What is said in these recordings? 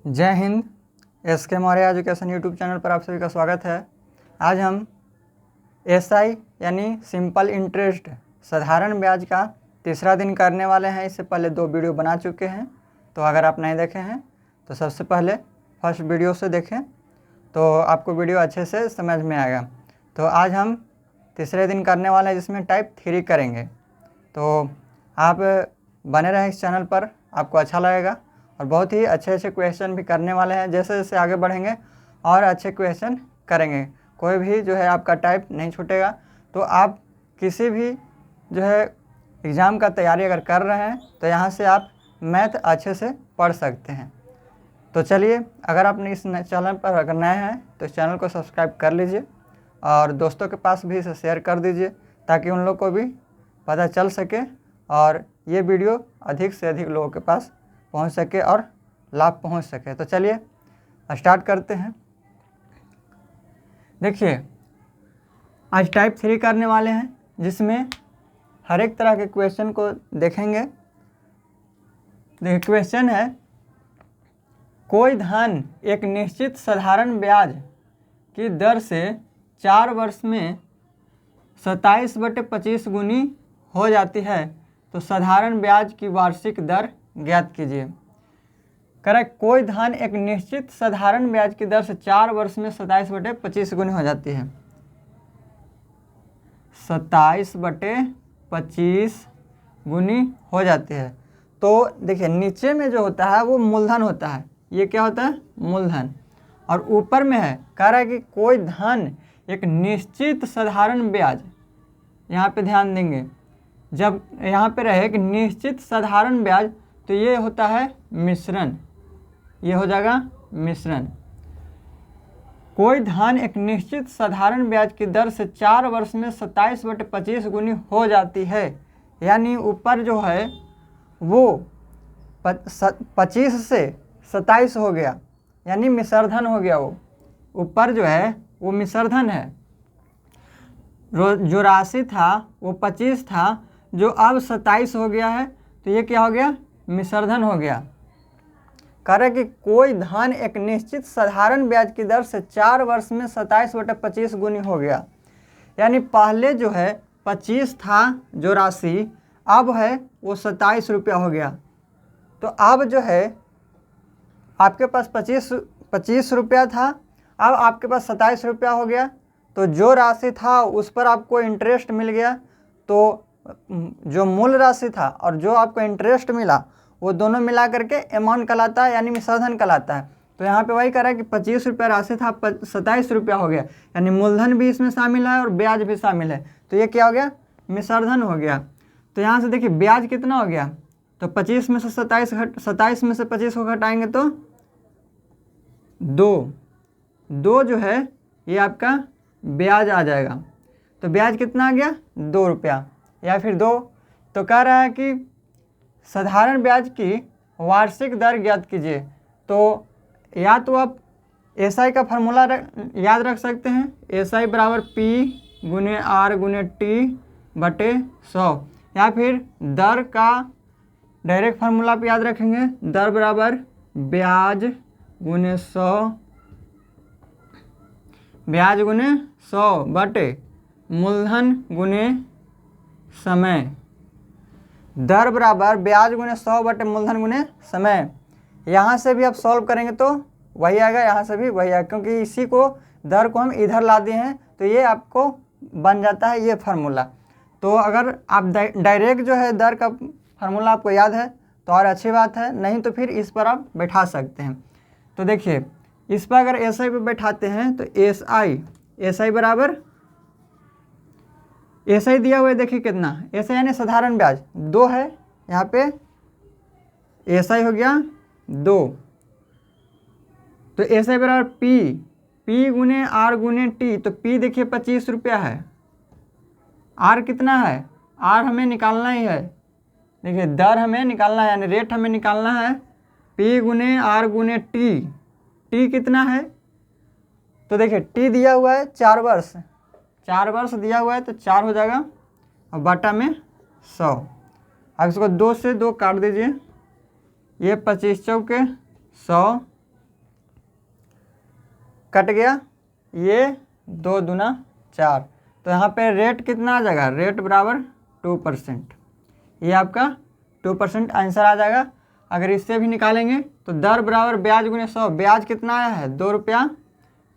जय Hind. SK Maurya education YouTube channel पर आप सभी का स्वागत है। आज हम SI यानी सिंपल इंटरेस्ट साधारण ब्याज का तीसरा दिन करने वाले हैं। इससे पहले 2 वीडियो बना चुके हैं, तो अगर आप नहीं देखे हैं तो सबसे पहले फर्स्ट वीडियो से देखें तो आपको वीडियो अच्छे से समझ में आएगा। तो आज हम तीसरे दिन करने वाले हैं जिसमें टाइप 3 करेंगे। तो आप बने रहें इस चैनल पर, आपको अच्छा लगेगा और बहुत ही अच्छे क्वेश्चन भी करने वाले हैं। जैसे जैसे आगे बढ़ेंगे और अच्छे क्वेश्चन करेंगे, कोई भी जो है आपका टाइप नहीं छूटेगा। तो आप किसी भी जो है एग्ज़ाम का तैयारी अगर कर रहे हैं तो यहाँ से आप मैथ अच्छे से पढ़ सकते हैं। तो चलिए, अगर आप इस चैनल पर अगर नए हैं तो इस चैनल को सब्सक्राइब कर लीजिए और दोस्तों के पास भी इसे शेयर कर दीजिए ताकि उन लोग को भी पता चल सके और ये वीडियो अधिक से अधिक लोगों के पास पहुंच सके और लाभ पहुंच सके। तो चलिए स्टार्ट करते हैं। देखिए, आज टाइप 3 करने वाले हैं जिसमें हर एक तरह के क्वेश्चन को देखेंगे। देखिए, क्वेश्चन है, कोई धन एक निश्चित साधारण ब्याज की दर से 4 वर्ष में 27/25 गुनी हो जाती है, तो साधारण ब्याज की वार्षिक दर ज्ञात कीजिए। करेक्ट। कोई धन एक निश्चित साधारण ब्याज की दर से 4 वर्ष में 27/25 गुनी हो जाती है। 27/25 गुनी हो जाती है। तो देखिए, नीचे में जो होता है वो मूलधन होता है। ये क्या होता है? मूलधन। और ऊपर में है, कह रहा है कि कोई धन एक निश्चित साधारण ब्याज, यहाँ पे ध्यान देंगे, जब यहाँ पे रहे कि निश्चित साधारण ब्याज तो ये होता है मिश्रण, ये हो जाएगा मिश्रण। कोई धन एक निश्चित साधारण ब्याज की दर से 4 वर्ष में 27/25 गुनी हो जाती है, यानी ऊपर जो है वो 25 से 27 हो गया, यानी मिश्रधन हो गया। वो ऊपर जो है वो मिश्रधन है। जो राशि था वो 25 था, जो अब 27 हो गया है, तो ये क्या हो गया? मिश्रधन हो गया। कह रहे कि कोई धन एक निश्चित साधारण ब्याज की दर से 4 वर्ष में 27/25 गुनी हो गया, यानी पहले जो है 25 था जो राशि, अब है वो 27 रुपया हो गया। तो अब जो है आपके पास 25 रुपया था, अब आपके पास 27 रुपया हो गया। तो जो राशि था उस पर आपको इंटरेस्ट मिल गया, तो जो मूल राशि था और जो आपको इंटरेस्ट मिला वो दोनों मिला करके अमाउंट कहलाता है, यानी मिश्रधन कहलाता है। तो यहाँ पे वही कह रहा है कि 25 रुपया राशि था, 27 रुपया हो गया, यानी मूलधन भी इसमें शामिल है और ब्याज भी शामिल है। तो ये क्या हो गया? मिश्रधन हो गया। तो यहाँ से देखिए ब्याज कितना हो गया, तो 25 में से 27 में से 25 को घटाएंगे तो 2 जो है ये आपका ब्याज आ जाएगा। तो ब्याज कितना आ गया? 2 रुपया या फिर 2। तो कह रहा है कि साधारण ब्याज की वार्षिक दर ज्ञात कीजिए। तो या तो आप SI का फार्मूला याद रख सकते हैं, SI बराबर P गुने R गुने T बटे 100, या फिर दर का डायरेक्ट फार्मूला पे याद रखेंगे, दर बराबर ब्याज गुने 100, ब्याज गुने 100 बटे मूलधन गुने समय। दर बराबर ब्याज गुने 100 बटे मूलधन गुने समय। यहाँ से भी आप सॉल्व करेंगे तो वही आएगा, यहाँ से भी वही आएगा, क्योंकि इसी को दर को हम इधर ला दिए हैं, तो ये आपको बन जाता है ये फार्मूला। तो अगर आप डायरेक्ट जो है दर का फार्मूला आपको याद है तो और अच्छी बात है, नहीं तो फिर इस पर आप बैठा सकते हैं। तो देखिए, इस पर अगर SI पे बैठाते हैं तो SI बराबर, SI दिया हुआ है, देखिए कितना, SI यानी साधारण ब्याज 2 है, यहाँ पे SI हो गया 2। तो SI बराबर P गुने R गुने T। तो P देखिए 25 रुपया है, R कितना है? R हमें निकालना ही है। देखिए, दर हमें निकालना है, यानी रेट हमें निकालना है। P गुने R गुने T कितना है? तो देखिए T दिया हुआ है 4 वर्ष, 4 वर्ष दिया हुआ है, तो 4 हो जाएगा और बटा में 100। अब इसको 2 से 2 काट दीजिए, ये 25 चौके 100 कट गया, ये 2 दूना 4, तो यहाँ पे रेट कितना आ जाएगा, रेट बराबर 2%। ये आपका 2% आंसर आ जाएगा। अगर इससे भी निकालेंगे तो दर बराबर ब्याज गुने 100, ब्याज कितना आया है 2 रुपया,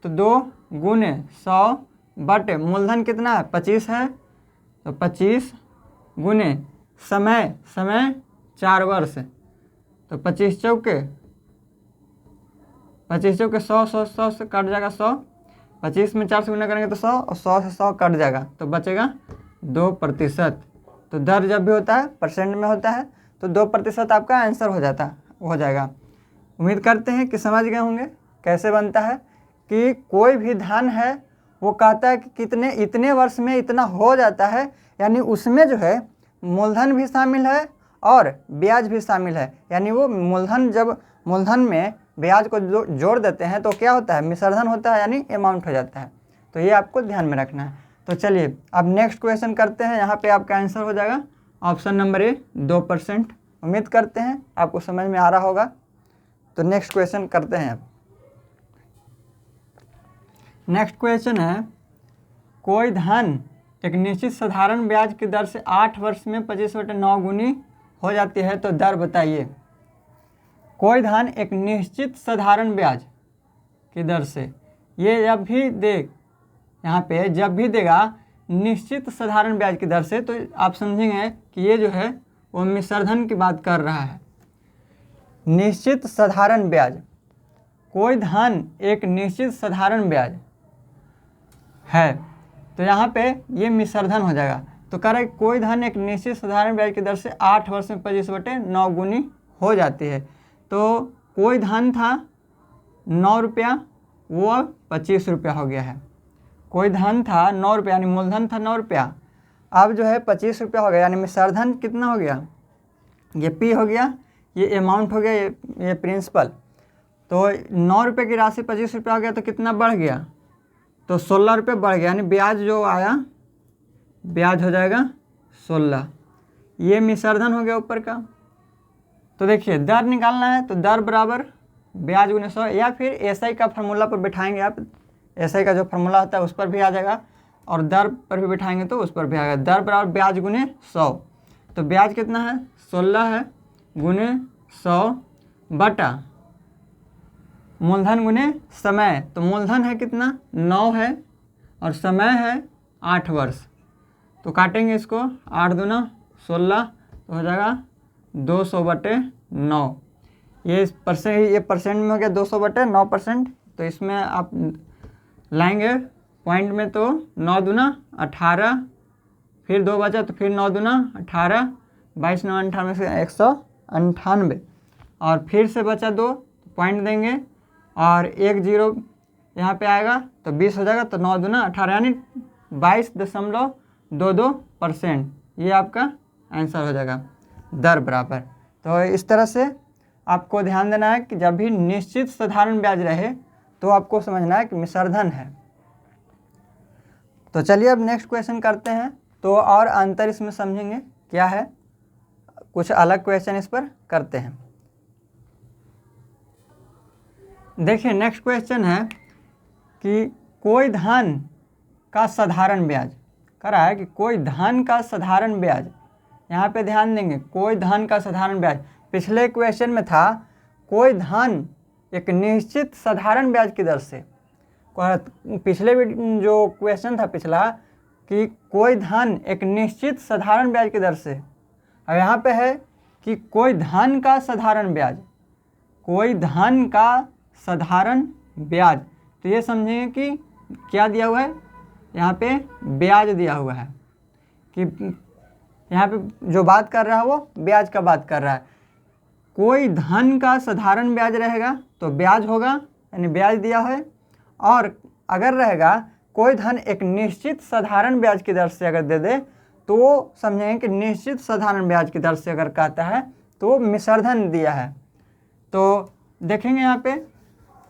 तो 2 गुने 100 बटे मूलधन कितना है 25 है, तो 25 गुने समय 4 वर्ष, तो 25 चौके 100 से कट जाएगा 100, 25 में 4 से गुना करेंगे तो 100, और 100 से 100 कट जाएगा तो बचेगा 2%। तो दर जब भी होता है परसेंट में होता है तो 2% आपका आंसर हो जाएगा। उम्मीद करते हैं कि समझ गए होंगे कैसे बनता है कि कोई भी धन है वो कहता है कि इतने वर्ष में इतना हो जाता है, यानी उसमें जो है मूलधन भी शामिल है और ब्याज भी शामिल है, यानी वो मूलधन में ब्याज को जोड़ देते हैं तो क्या होता है, मिश्रधन होता है, यानी अमाउंट हो जाता है। तो ये आपको ध्यान में रखना है। तो चलिए अब नेक्स्ट क्वेश्चन करते हैं। यहाँ पे आपका आंसर हो जाएगा ऑप्शन नंबर ए 2%। उम्मीद करते हैं आपको समझ में आ रहा होगा। तो नेक्स्ट क्वेश्चन करते हैं। अब नेक्स्ट क्वेश्चन है, कोई धन एक निश्चित साधारण ब्याज की दर से 8 वर्ष में 25/9 गुनी हो जाती है, तो दर बताइए। कोई धन एक निश्चित साधारण ब्याज की दर से, ये जब भी यहाँ पे जब भी देगा निश्चित साधारण ब्याज की दर से, तो आप समझेंगे कि ये जो है वो मिश्रधन की बात कर रहा है। निश्चित साधारण ब्याज, कोई धन एक निश्चित साधारण ब्याज है, तो यहाँ पे ये मिश्रधन हो जाएगा। तो कह रहा है कोई धन एक निश्चित साधारण ब्याज की दर से 8 वर्ष में 25/9 गुनी हो जाती है। तो कोई धन था 9 रुपया, वो अब 25 रुपया हो गया है। कोई धन था 9 रुपया, यानी मूलधन था 9 रुपया, अब जो है 25 रुपया हो गया, यानी मिश्रधन कितना हो गया, ये पी हो गया, ये अमाउंट हो गया, ये प्रिंसिपल। तो 9 रुपये की राशि 25 रुपया हो गया, तो कितना बढ़ गया, तो 16 रुपये बढ़ गया, यानी ब्याज जो आया ब्याज हो जाएगा 16। ये मिश्रधन हो गया ऊपर का। तो देखिए दर निकालना है, तो दर बराबर ब्याज गुने 100, या फिर एसआई का फार्मूला पर बैठाएंगे आप, एसआई का जो फार्मूला होता है उस पर भी आ जाएगा, और दर पर भी बैठाएंगे तो उस पर भी आएगा। दर बराबर ब्याज गुने 100, तो ब्याज कितना है 16 है, गुने 100 बटा मूलधन गुने समय, तो मूलधन है कितना 9 है और समय है 8 वर्ष। तो काटेंगे इसको, 8 दूना 16, तो हो जाएगा 200/9। ये परसेंट में हो गया 200/9%। तो इसमें आप लाएंगे पॉइंट में, तो 9 दूना 18, फिर 2 बचा तो फिर 9 दूना 18, 22 9 98 से 198, और फिर से बचा 2 पॉइंट देंगे, और 1 0 यहाँ पे आएगा तो 20 हो जाएगा, तो 9 दूना 18, यानी 22.22%। ये आपका आंसर हो जाएगा दर बराबर। तो इस तरह से आपको ध्यान देना है कि जब भी निश्चित साधारण ब्याज रहे तो आपको समझना है कि मिश्रधन है। तो चलिए अब नेक्स्ट क्वेश्चन करते हैं। तो और अंतर इसमें समझेंगे क्या है, कुछ अलग क्वेश्चन इस पर करते हैं। देखिए नेक्स्ट क्वेश्चन है कि कोई धन का साधारण ब्याज, कह रहा है कि कोई धन का साधारण ब्याज, यहाँ पे ध्यान देंगे कोई धन का साधारण ब्याज। पिछले क्वेश्चन में था कोई धन एक निश्चित साधारण ब्याज की दर से, पिछले जो क्वेश्चन था पिछला कि कोई धन एक निश्चित साधारण ब्याज की दर से, अब यहाँ पे है कि कोई धन का साधारण ब्याज, कोई धन का साधारण ब्याज। तो ये समझेंगे कि क्या दिया हुआ है, यहाँ पे ब्याज दिया हुआ है, कि यहाँ पे जो बात कर रहा है वो ब्याज का बात कर रहा है। कोई धन का साधारण ब्याज रहेगा तो ब्याज होगा, यानी ब्याज दिया है, और अगर रहेगा कोई धन एक निश्चित साधारण ब्याज की दर से अगर दे दे तो वो समझेंगे कि निश्चित साधारण ब्याज की दर से अगर कहता है तो वो मिश्रधन दिया है। तो देखेंगे यहाँ पे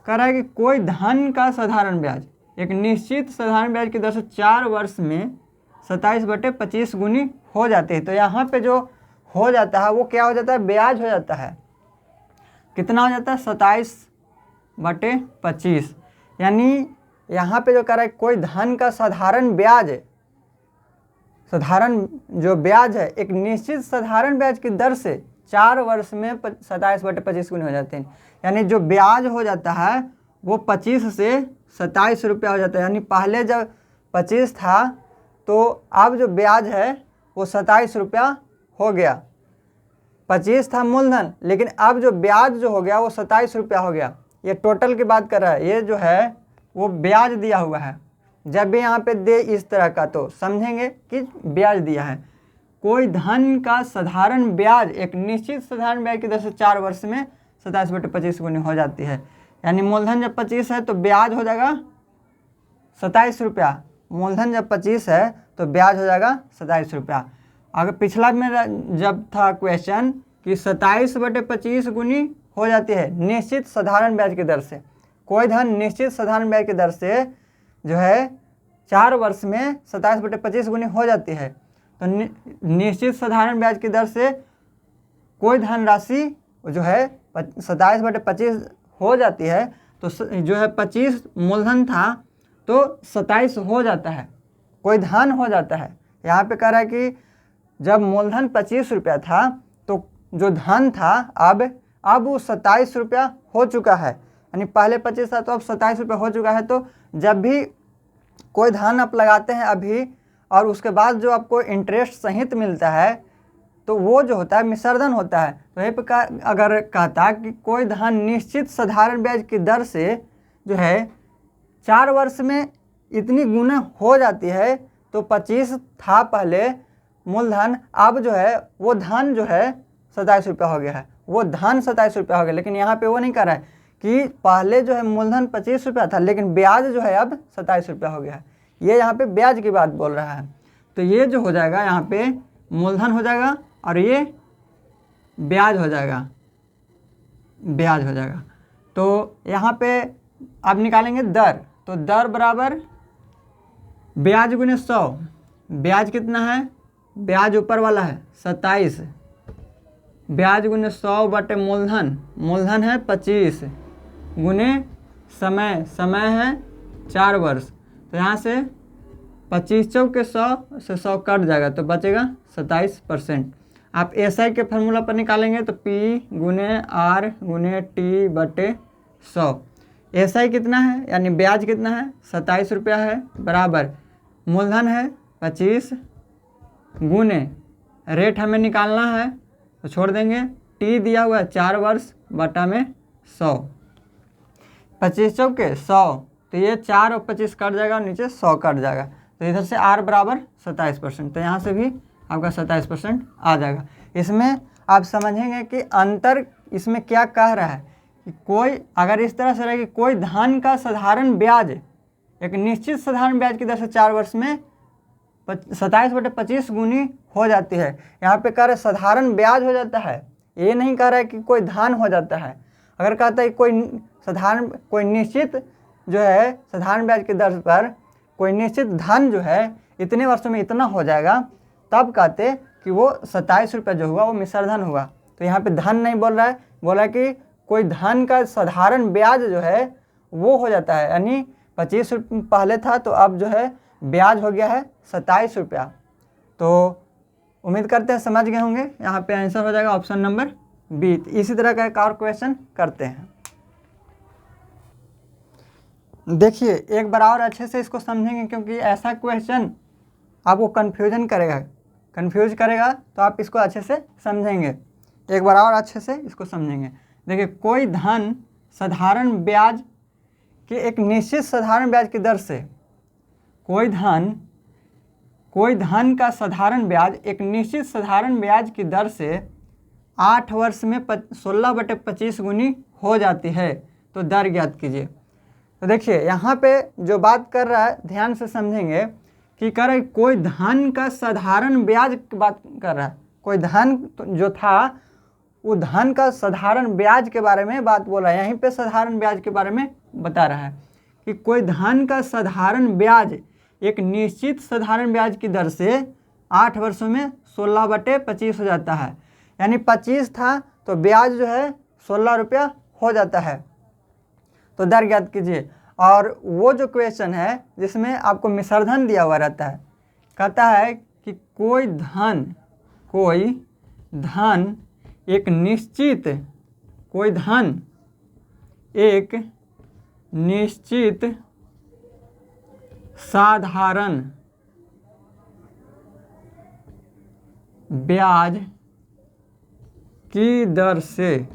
कह रहा है कि कोई धन का साधारण ब्याज एक निश्चित साधारण ब्याज की दर से 4 वर्ष में 27/25 गुनी हो जाती है। तो यहाँ पे जो हो जाता है वो क्या हो जाता है, ब्याज हो जाता है। कितना हो जाता है 27/25, यानी यहाँ पे जो कह रहा है कोई धन का साधारण ब्याज, साधारण जो ब्याज है एक निश्चित साधारण ब्याज की दर से 4 वर्ष में 27/25 गुने हो जाते हैं। यानी जो ब्याज हो जाता है वो 25 से 27 रुपया हो जाता है। यानी पहले जब 25 था तो अब जो ब्याज है वो 27 रुपया हो गया। 25 था मूलधन, लेकिन अब जो ब्याज जो हो गया वो 27 रुपया हो गया। ये टोटल की बात कर रहा है, ये जो है वो ब्याज दिया हुआ है। जब भी यहाँ पे दे इस तरह का तो समझेंगे कि ब्याज दिया है। कोई धन का साधारण ब्याज एक निश्चित साधारण ब्याज की दर से 4 वर्ष में 27/25 गुनी हो जाती है। यानी मूलधन जब 25 है तो ब्याज हो जाएगा 27 रुपया। मूलधन जब 25 है तो ब्याज हो जाएगा 27 रुपया। अगर पिछला में जब था क्वेश्चन कि 27/25 गुनी हो जाती है निश्चित साधारण ब्याज की दर से। कोई धन निश्चित साधारण ब्याज की दर से जो है 4 वर्ष में 27/25 गुनी हो जाती है। तो निश्चित साधारण ब्याज की दर से कोई धन राशि जो है 27/25 हो जाती है, तो जो है 25 मूलधन था तो 27 हो जाता है, कोई धन हो जाता है। यहाँ पे कह रहा है कि जब मूलधन 25 रुपया था तो जो धन था अब वो 27 रुपया हो चुका है। यानी पहले 25 था तो अब 27 रुपया हो चुका है। तो जब भी कोई धन आप लगाते हैं अभी और उसके बाद जो आपको इंटरेस्ट सहित मिलता है तो वो जो होता है मिश्रधन होता है। तो यही प्रकार अगर कहता कि कोई धन निश्चित साधारण ब्याज की दर से जो है 4 वर्ष में इतनी गुना हो जाती है, तो 25 था पहले मूलधन, अब जो है वो धन जो है 27 रुपया हो गया है, वो धन 27 रुपया हो गया। लेकिन यहाँ पे वो नहीं कर रहा है कि पहले जो है मूलधन 25 रुपया था लेकिन ब्याज जो है अब 27 रुपया हो गया है। ये यहाँ पे ब्याज की बात बोल रहा है। तो ये जो हो जाएगा यहाँ पे मूलधन हो जाएगा और ये ब्याज हो जाएगा, ब्याज हो जाएगा। तो यहाँ पे अब निकालेंगे दर। तो दर बराबर ब्याज गुने 100। ब्याज कितना है, ब्याज ऊपर वाला है 27, ब्याज गुने 100 बटे मूलधन, मूलधन है 25 गुने समय, समय है 4 वर्ष। तो यहाँ से 25 चौके 100 से 100 कट जाएगा तो बचेगा 27%। आप SI के फार्मूला पर निकालेंगे तो P गुने R गुने T बटे 100। SI कितना है यानी ब्याज कितना है 27 रुपया है, बराबर मूलधन है 25 गुने रेट हमें निकालना है तो छोड़ देंगे, T दिया हुआ है 4 वर्ष बटा में 100। 25 चौके 100, तो ये 4 और 25 कट जाएगा और नीचे 100 कट जाएगा। तो इधर से R बराबर 27%, तो यहाँ से भी आपका 27% आ जाएगा। इसमें आप समझेंगे कि अंतर इसमें क्या कह रहा है कि कोई अगर इस तरह से रहे कि कोई धन का साधारण ब्याज एक निश्चित साधारण ब्याज की दर से 4 वर्ष में 27/25 गुनी हो जाती है। यहाँ पे कह रहे साधारण ब्याज हो जाता है, ये नहीं कह रहा है कि कोई धन हो जाता है। अगर कहता है कोई निश्चित जो है साधारण ब्याज की दर पर कोई निश्चित धन जो है इतने वर्षों में इतना हो जाएगा, तब कहते कि वो 27 रुपया जो हुआ वो मिश्रधन हुआ। तो यहाँ पे धन नहीं बोल रहा है, बोला कि कोई धन का साधारण ब्याज जो है वो हो जाता है। यानी 25 रुपये पहले था तो अब जो है ब्याज हो गया है 27 रुपया। तो उम्मीद करते हैं समझ गए होंगे। यहाँ पे आंसर हो जाएगा ऑप्शन नंबर बी। इसी तरह का एक और क्वेश्चन करते हैं। देखिए एक बार और अच्छे से इसको समझेंगे, क्योंकि ऐसा क्वेश्चन आपको कंफ्यूज करेगा, तो आप इसको अच्छे से समझेंगे। एक बार और अच्छे से इसको समझेंगे। देखिए कोई धन साधारण ब्याज के एक निश्चित साधारण ब्याज की दर से कोई धन का साधारण ब्याज एक निश्चित साधारण ब्याज की दर से 8 वर्ष में 16/25 गुनी हो जाती है, तो दर ज्ञात कीजिए। तो देखिए यहाँ पे जो बात कर रहा है ध्यान से समझेंगे कि कर रहा कोई धन का साधारण ब्याज की बात कर रहा है। कोई धन जो था वो धन का साधारण ब्याज के बारे में बात बोल रहा है। यहीं पे साधारण ब्याज के बारे में बता रहा है कि कोई धन का साधारण ब्याज एक निश्चित साधारण ब्याज की दर से 8 वर्षों में 16/25 हो जाता है। यानी 25 था तो ब्याज जो है 16 रुपया हो जाता है। तो दर ज्ञात कीजिए। और वो जो क्वेश्चन है जिसमें आपको मिश्रधन दिया हुआ रहता है, कहता है कि कोई धन एक निश्चित साधारण ब्याज की दर से,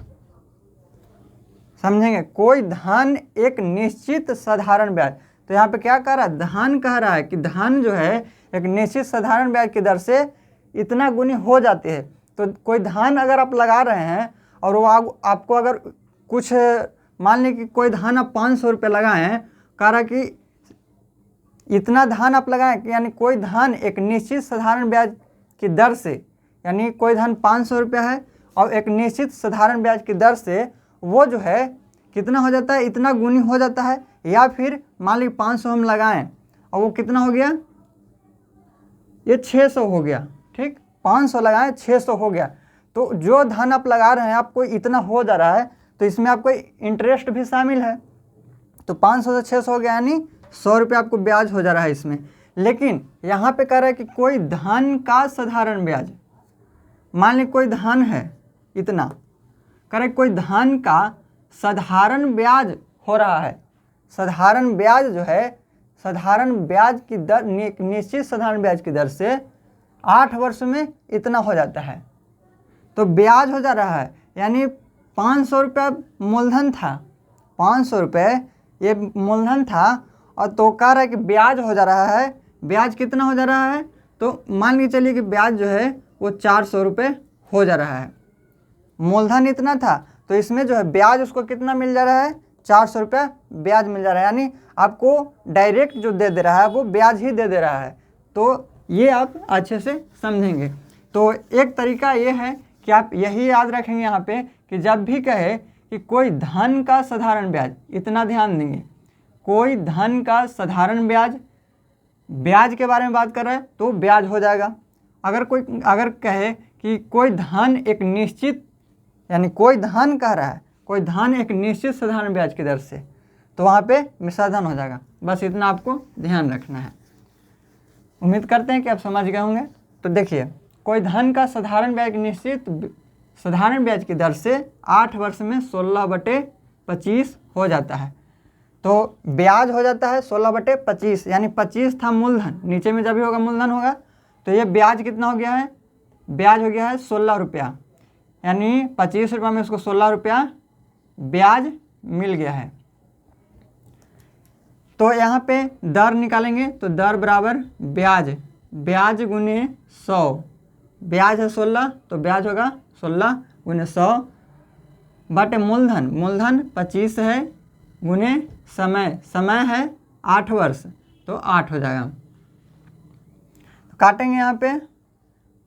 समझेंगे, कोई धन एक निश्चित साधारण ब्याज। तो यहाँ पे क्या कह रहा है, धन कह रहा है कि धन जो है एक निश्चित साधारण ब्याज की दर से इतना गुनी हो जाती है। तो कोई धन अगर आप लगा रहे हैं और वो आपको अगर कुछ मान लें कि कोई धन आप 500 रुपये लगाएं, कह रहा कि इतना धन आप लगाएं कि यानी कोई धन एक निश्चित साधारण ब्याज की दर से, यानी कोई धन 500 रुपये है और एक निश्चित साधारण ब्याज की दर से वो जो है कितना हो जाता है, इतना गुनी हो जाता है। या फिर मान लीजिए 500 हम लगाएं और वो कितना हो गया, ये 600 हो गया, ठीक, 500 लगाएं 600 हो गया। तो जो धन आप लगा रहे हैं आपको इतना हो जा रहा है, तो इसमें आपको इंटरेस्ट भी शामिल है। तो 500 से 600 हो गया, यानी 100 रुपये आपको ब्याज हो जा रहा है इसमें। लेकिन यहाँ पे कह रहा है कि कोई धन का साधारण ब्याज, मान लीजिए कोई धन है इतना, कह रहा है कोई धन का साधारण ब्याज हो रहा है। साधारण ब्याज जो है, साधारण ब्याज की दर, निश्चित साधारण ब्याज की दर से 8 वर्ष में इतना हो जाता है। तो ब्याज हो जा रहा है, यानी 500 रुपये मूलधन था, 500 रुपये ये मूलधन था, और तो कह रहा है कि ब्याज हो जा रहा है। ब्याज कितना हो जा रहा है, तो मान के चलिए कि ब्याज जो है वो 400 रुपये हो जा रहा है। मूलधन इतना था, तो इसमें जो है ब्याज उसको कितना मिल जा रहा है, 400 रुपये ब्याज मिल जा रहा है। यानी आपको डायरेक्ट जो दे रहा है वो ब्याज ही दे रहा है। तो ये आप अच्छे से समझेंगे। तो एक तरीका ये है कि आप यही याद रखेंगे यहाँ पे कि जब भी कहे कि कोई धन का साधारण ब्याज, इतना ध्यान देंगे, कोई धन का साधारण ब्याज, ब्याज के बारे में बात कर रहा है तो ब्याज हो जाएगा। अगर कहे कि कोई धन एक निश्चित, यानी कोई धन कह रहा है, कोई धन एक निश्चित साधारण ब्याज की दर से, तो वहाँ पे मिश्रधन हो जाएगा। बस इतना आपको ध्यान रखना है। उम्मीद करते हैं कि आप समझ गए होंगे। तो देखिए, कोई धन का साधारण ब्याज निश्चित साधारण ब्याज की दर से 8 वर्ष में 16/25 हो जाता है। तो ब्याज हो जाता है 16/25, यानी 25 था मूलधन, नीचे में जब भी होगा मूलधन होगा। तो ये ब्याज कितना हो गया है, ब्याज हो गया है 16 रुपया, यानी 25 रुपये में उसको 16 रुपया ब्याज मिल गया है। तो यहाँ पे दर निकालेंगे, तो दर बराबर ब्याज गुने 100, ब्याज है 16 तो ब्याज होगा 16 गुने 100 बटे मूलधन 25 है गुने समय है 8 वर्ष, तो 8 हो जाएगा। तो काटेंगे यहाँ पे,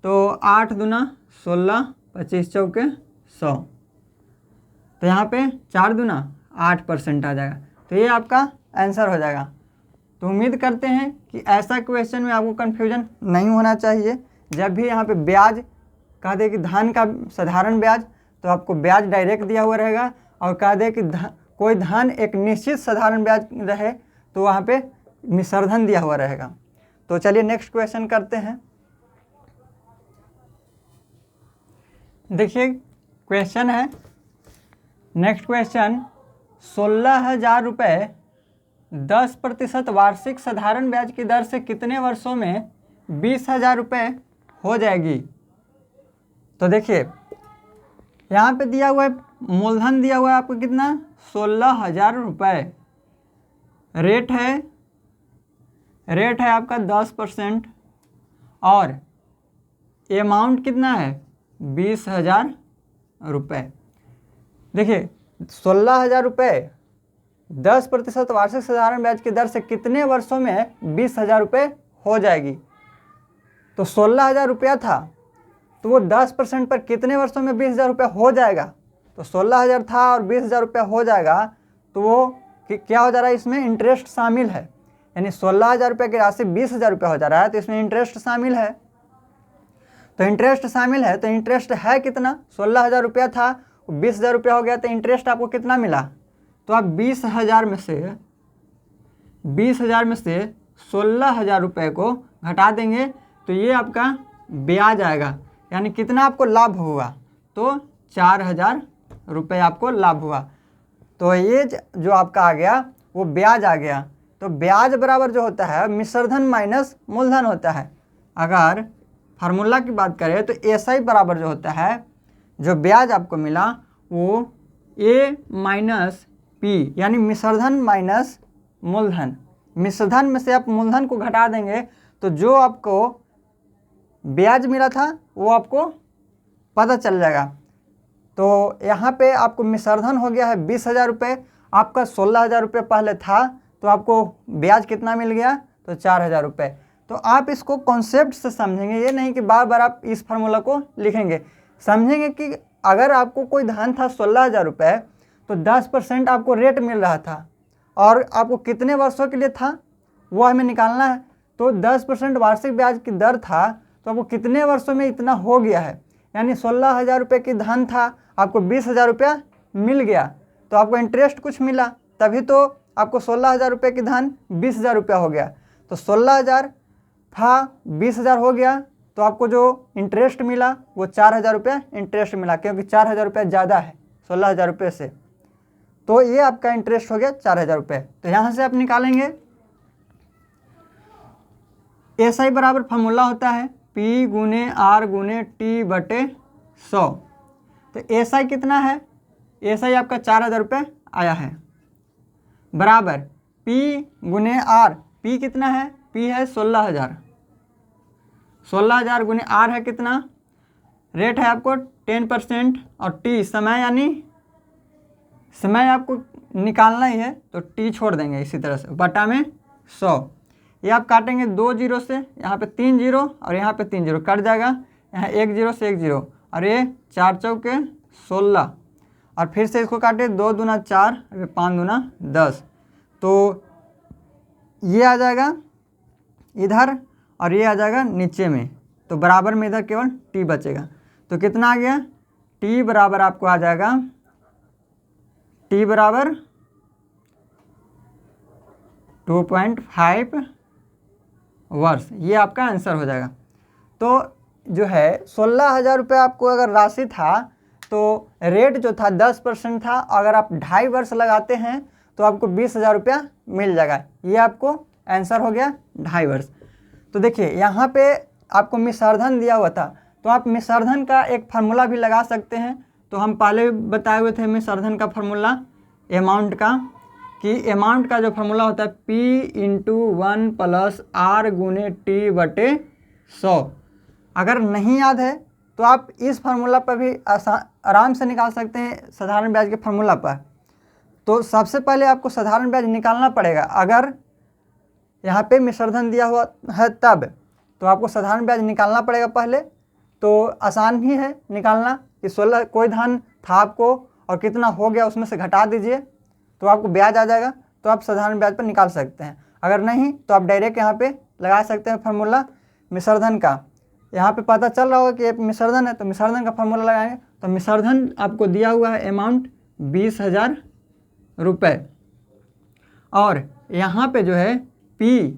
तो 8 दूना 16, 25 चौके 100, तो यहाँ पे 4 दूना 8% आ जाएगा। तो ये आपका आंसर हो जाएगा। तो उम्मीद करते हैं कि ऐसा क्वेश्चन में आपको कन्फ्यूजन नहीं होना चाहिए। जब भी यहाँ पे ब्याज कह दे कि धन का साधारण ब्याज, तो आपको ब्याज डायरेक्ट दिया हुआ रहेगा, और कह दे कि कोई धन एक निश्चित साधारण ब्याज रहे तो वहाँ पे मिश्रधन दिया हुआ रहेगा। तो चलिए नेक्स्ट क्वेश्चन करते हैं। देखिए क्वेश्चन है, नेक्स्ट क्वेश्चन, 16,000 रुपये 10% वार्षिक साधारण ब्याज की दर से कितने वर्षों में 20,000 रुपये हो जाएगी। तो देखिए यहाँ पे दिया हुआ है, मूलधन दिया हुआ है आपको कितना, 16,000 रुपये, रेट है आपका 10%, और अमाउंट कितना है 20,000 रुपये। देखिए 16,000 रुपये 10% वार्षिक साधारण ब्याज की दर से कितने वर्षों में 20,000 रुपये हो जाएगी। तो 16,000 रुपया था, तो वो 10% पर कितने वर्षों में 20,000 रुपया हो जाएगा। तो 16,000 था और 20,000 रुपया हो जाएगा, तो वो क्या हो जा रहा है, इसमें इंटरेस्ट शामिल है। यानी 16,000 रुपये की राशि 20,000 रुपया हो जा रहा है, तो इसमें इंटरेस्ट शामिल है। तो इंटरेस्ट शामिल है, तो इंटरेस्ट है कितना, 16,000 रुपया था, 20,000 रुपया हो गया, तो इंटरेस्ट आपको कितना मिला। तो आप 20,000 में से 20,000 में से 16,000 रुपये को घटा देंगे तो ये आपका ब्याज आएगा, यानी कितना आपको लाभ हुआ, तो 4,000 रुपये आपको लाभ हुआ। तो ये जो आपका आ गया वो ब्याज आ गया। तो ब्याज बराबर जो होता है मिश्रधन माइनस मूलधन होता है। अगर फार्मूला की बात करें तो एसआई बराबर जो होता है, जो ब्याज आपको मिला वो ए माइनस पी, यानी मिश्रधन माइनस मूलधन। मिश्रधन में से आप मूलधन को घटा देंगे तो जो आपको ब्याज मिला था वो आपको पता चल जाएगा। तो यहाँ पे आपको मिश्रधन हो गया है 20,000 रुपये, आपका 16,000 रुपये पहले था, तो आपको ब्याज कितना मिल गया, तो 4,000 रुपये। तो आप इसको कॉन्सेप्ट से समझेंगे, ये नहीं कि बार बार आप इस फार्मूला को लिखेंगे। समझेंगे कि अगर आपको कोई धन था 16,000 रुपये, तो 10% आपको रेट मिल रहा था और आपको कितने वर्षों के लिए था वो हमें निकालना है। तो 10% वार्षिक ब्याज की दर था, तो आपको कितने वर्षों में इतना हो गया है, यानी 16,000 रुपये की धन था, आपको 20,000 रुपया मिल गया, तो आपको इंटरेस्ट कुछ मिला, तभी तो आपको 16,000 रुपये की धन 20,000 रुपया हो गया। तो 16,000 था 20,000 हो गया, तो आपको जो इंटरेस्ट मिला वो 4,000 रुपया इंटरेस्ट मिला, क्योंकि 4,000 रुपया ज़्यादा है 16,000 रुपये से। तो ये आपका इंटरेस्ट हो गया 4,000 रुपये। तो यहाँ से आप निकालेंगे एसआई बराबर फार्मूला होता है P गुने R गुने T बटे 100। तो एसआई कितना है, एसआई आपका 4,000 रुपये आया है, बराबर P गुने R, P कितना है, P है 16,000, 16,000 गुने R है कितना, रेट है आपको 10%, और T समय, यानी समय आपको निकालना ही है, तो T छोड़ देंगे इसी तरह से, बटा में 100। ये आप काटेंगे 2 जीरो से, यहाँ पे 3 जीरो और यहाँ पे 3 जीरो कट जाएगा, यहाँ 1 जीरो से 1 जीरो, और ये 4 चौके 16, और फिर से इसको काटे 2 दूना 4, 5 दूना 10, तो ये आ जाएगा इधर और ये आ जाएगा नीचे में, तो बराबर में इधर केवल T बचेगा। तो कितना आ गया, T बराबर आपको आ जाएगा, T बराबर 2.5 वर्ष, ये आपका आंसर हो जाएगा। तो जो है 16,000 रुपये आपको अगर राशि था, तो रेट जो था 10% था, अगर आप 2.5 वर्ष लगाते हैं तो आपको 20,000 रुपया मिल जाएगा। ये आपको आंसर हो गया 2.5 वर्ष। तो देखिए यहाँ पे आपको मिश्रधन दिया हुआ था, तो आप मिश्रधन का एक फार्मूला भी लगा सकते हैं। तो हम पहले बताए हुए थे मिश्रधन का फार्मूला अमाउंट का, कि अमाउंट का जो फार्मूला होता है P × 1 + R गुने T बटे 100। अगर नहीं याद है तो आप इस फार्मूला पर भी आराम से निकाल सकते हैं, साधारण ब्याज के फार्मूला पर। तो सबसे पहले आपको साधारण ब्याज निकालना पड़ेगा, अगर यहाँ पे मिश्रधन दिया हुआ है तब तो आपको साधारण ब्याज निकालना पड़ेगा पहले। तो आसान ही है निकालना, कि 16 कोई धन था आपको और कितना हो गया उसमें से घटा दीजिए तो आपको ब्याज आ जाएगा, तो आप साधारण ब्याज पर निकाल सकते हैं। अगर नहीं तो आप डायरेक्ट यहाँ पे लगा सकते हैं फार्मूला मिश्रधन का। यहाँ पे पता चल रहा होगा कि एक मिश्रधन है, तो मिश्रधन का फार्मूला लगाएंगे। तो मिश्रधन आपको दिया हुआ है अमाउंट 20,000 रुपये, और यहाँ पे जो है P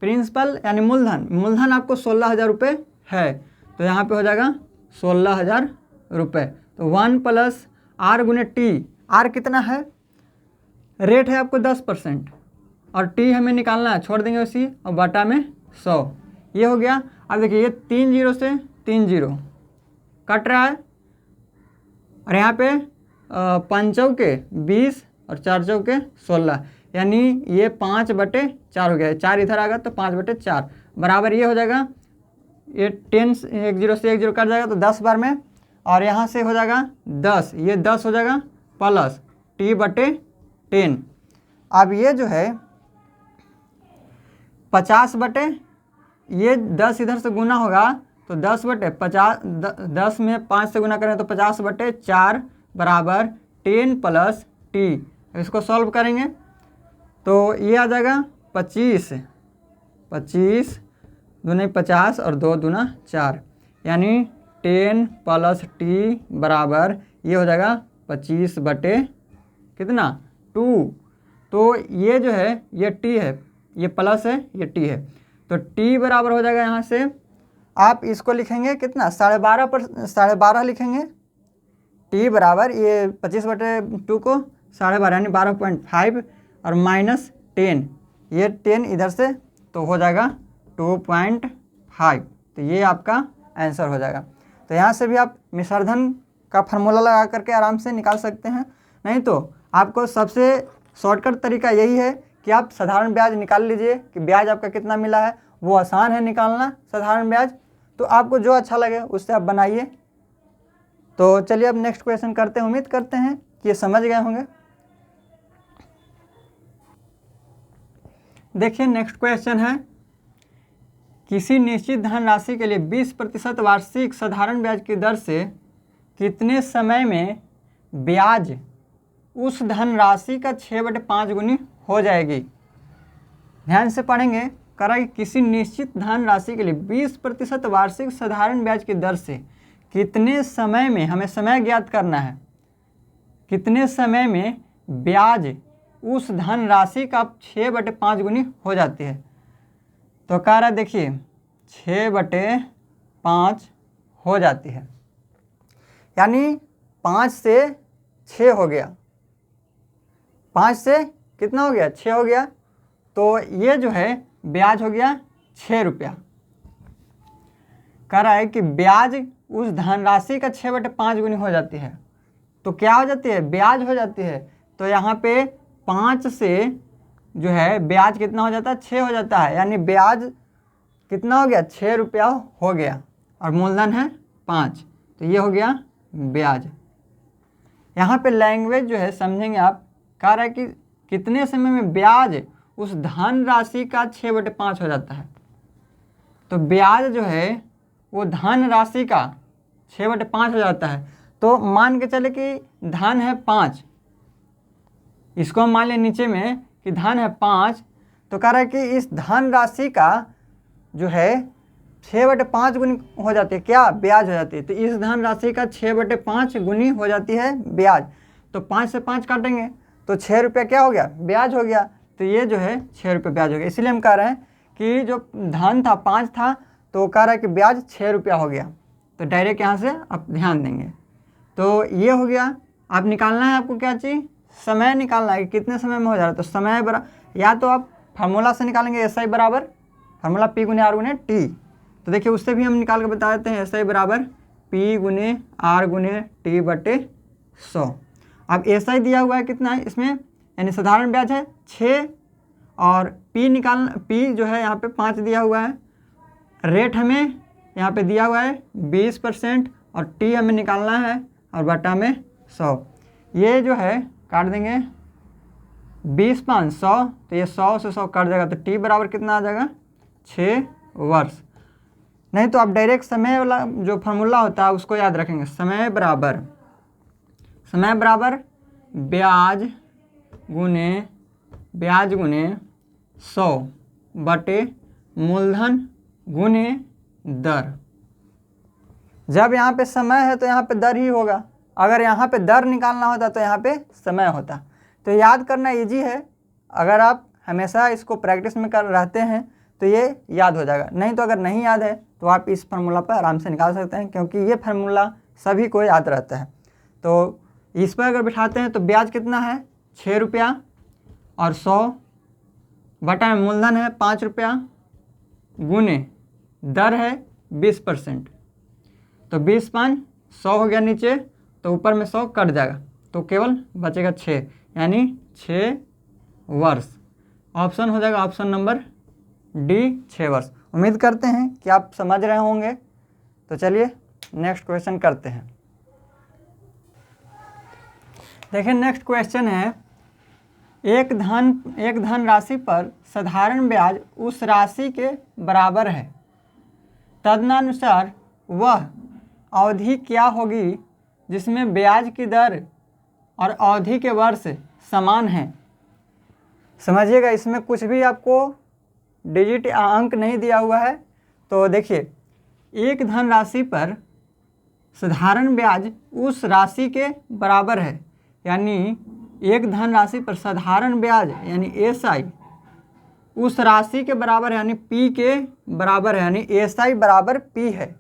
प्रिंसिपल यानी मूलधन, मूलधन आपको 16,000 रुपये है, तो यहाँ पे हो जाएगा 16,000 रुपये। तो 1 + R गुने T, R कितना है, रेट है आपको 10%, और T हमें निकालना है, छोड़ देंगे उसी, और बटा में 100, ये हो गया। अब देखिए ये 3 जीरो से 3 जीरो कट रहा है, और यहाँ पे 5 चौके 20 और 4 चौके 16, यानी ये 5/4 हो गया। 4 इधर आ गया तो 5/4 बराबर ये हो जाएगा, ये 10 1 जीरो से 1 जीरो कट जाएगा तो 10 बार में, और यहाँ से हो जाएगा 10, ये 10 हो जाएगा प्लस T/10। अब ये जो है 50 ये 10 इधर से गुना होगा तो 10/50, 10 में 5 से गुना करें तो 50/4 बराबर 10 + T। इसको सॉल्व करेंगे तो ये आ जाएगा 25, 25 दूनी 50 और 2 दूना 4, यानी 10 + T बराबर ये हो जाएगा 25 बटे कितना 2। तो ये जो है ये टी है, ये प्लस है, ये टी है, तो टी बराबर हो जाएगा यहाँ से आप इसको लिखेंगे कितना 12.5 लिखेंगे। टी बराबर ये 25/2 को 12.5 यानी 12.5 और -10, ये 10 इधर से तो हो जाएगा 2.5। तो ये आपका आंसर हो जाएगा। तो यहाँ से भी आप मिश्रधन का फार्मूला लगा करके आराम से निकाल सकते हैं। नहीं तो आपको सबसे शॉर्टकट तरीका यही है कि आप साधारण ब्याज निकाल लीजिए कि ब्याज आपका कितना मिला है। वो आसान है निकालना साधारण ब्याज, तो आपको जो अच्छा लगे उससे आप बनाइए। तो चलिए अब नेक्स्ट क्वेश्चन करते हैं। उम्मीद करते हैं कि ये समझ गए होंगे। देखिए नेक्स्ट क्वेश्चन है, किसी निश्चित धनराशि के लिए 20% वार्षिक साधारण ब्याज की दर से कितने समय में ब्याज उस धनराशि का 6/5 गुनी हो जाएगी। ध्यान से पढ़ेंगे। करा कि किसी निश्चित धनराशि के लिए 20% वार्षिक साधारण ब्याज की दर से कितने समय में, हमें समय ज्ञात करना है, कितने समय में ब्याज उस धनराशि का 6/5 गुनी हो जाती है। तो कह रहा है देखिए 6/5 हो जाती है, यानी 5 से 6 हो गया, 5 से कितना हो गया 6 हो गया। तो ये जो है ब्याज हो गया 6 रुपया। कह रहा है कि ब्याज उस धनराशि का 6/5 गुनी हो जाती है। तो क्या हो जाती है, ब्याज हो जाती है। तो यहाँ पे 5 से जो है ब्याज कितना हो जाता है 6 हो जाता है, यानी ब्याज कितना हो गया 6 रुपया हो गया और मूलधन है 5। तो ये हो गया ब्याज। यहाँ पे लैंग्वेज जो है समझेंगे आप। कह रहा है कि कितने समय में ब्याज उस धन राशि का 6/5 हो जाता है। तो ब्याज जो है वो धन राशि का 6/5 हो जाता है। तो मान के चले कि धन है 5, इसको हम मान लें नीचे में कि धन है 5। तो कह रहा है कि इस धन राशि का जो है 6/5 गुनी हो जाती है, क्या ब्याज हो जाती है। तो इस धन राशि का 6/5 गुनी हो जाती है ब्याज। तो 5 से 5 काटेंगे तो 6 रुपया क्या हो गया, ब्याज हो गया। तो ये जो है 6 रुपये ब्याज हो गया। इसीलिए हम कह रहे हैं कि जो धन था 5 था, तो कह रहा है कि ब्याज 6 रुपया हो गया। तो डायरेक्ट यहाँ से आप ध्यान देंगे। तो ये हो गया। आप निकालना है, आपको क्या चाहिए, समय निकालना है कि कितने समय में हो जा रहा है। तो समय बराबर, या तो आप फार्मूला से निकालेंगे SI बराबर फार्मूला P × R × T। तो देखिए उससे भी हम निकाल के बता देते हैं। SI बराबर P × R × T/100। अब SI दिया हुआ है कितना है इसमें, यानी साधारण ब्याज है 6 और P जो है यहाँ पे 5 दिया हुआ है। रेट हमें यहाँ पे दिया हुआ है 20% और T हमें निकालना है और बटा में 100। ये जो है काट देंगे 20 5 100, तो ये 100 से 100 कट जाएगा। तो T बराबर कितना आ जाएगा 6 वर्ष। नहीं तो आप डायरेक्ट समय वाला जो फार्मूला होता है उसको याद रखेंगे। समय बराबर ब्याज गुने 100 बटे मूलधन गुने दर। जब यहाँ पे समय है तो यहाँ पे दर ही होगा। अगर यहाँ पे दर निकालना होता तो यहाँ पे समय होता। तो याद करना इजी है। अगर आप हमेशा इसको प्रैक्टिस में कर रहते हैं तो ये याद हो जाएगा। नहीं तो अगर नहीं याद है तो आप इस फार्मूला पर आराम से निकाल सकते हैं, क्योंकि ये फार्मूला सभी को याद रहता है। तो इस पर अगर बिठाते हैं तो ब्याज कितना है 6 रुपया और 100 बटा में मूलधन है 5 रुपया गुने दर है 20%। तो 20 5 100 हो गया नीचे, तो ऊपर में 100 कट जाएगा तो केवल बचेगा 6, यानी 6 वर्ष। ऑप्शन हो जाएगा ऑप्शन नंबर डी 6 वर्ष। उम्मीद करते हैं कि आप समझ रहे होंगे। तो चलिए नेक्स्ट क्वेश्चन करते हैं। देखिए नेक्स्ट क्वेश्चन है, एक धन राशि पर साधारण ब्याज उस राशि के बराबर है, तदनुसार वह अवधि क्या होगी जिसमें ब्याज की दर और अवधि के वर्ष समान हैं। समझिएगा, इसमें कुछ भी आपको डिजिट अंक नहीं दिया हुआ है। तो देखिए एक धन राशि पर साधारण ब्याज उस राशि के बराबर है, यानी एक धनराशि पर साधारण ब्याज यानी SI उस राशि के बराबर है, यानी P के बराबर है, यानी SI बराबर P है।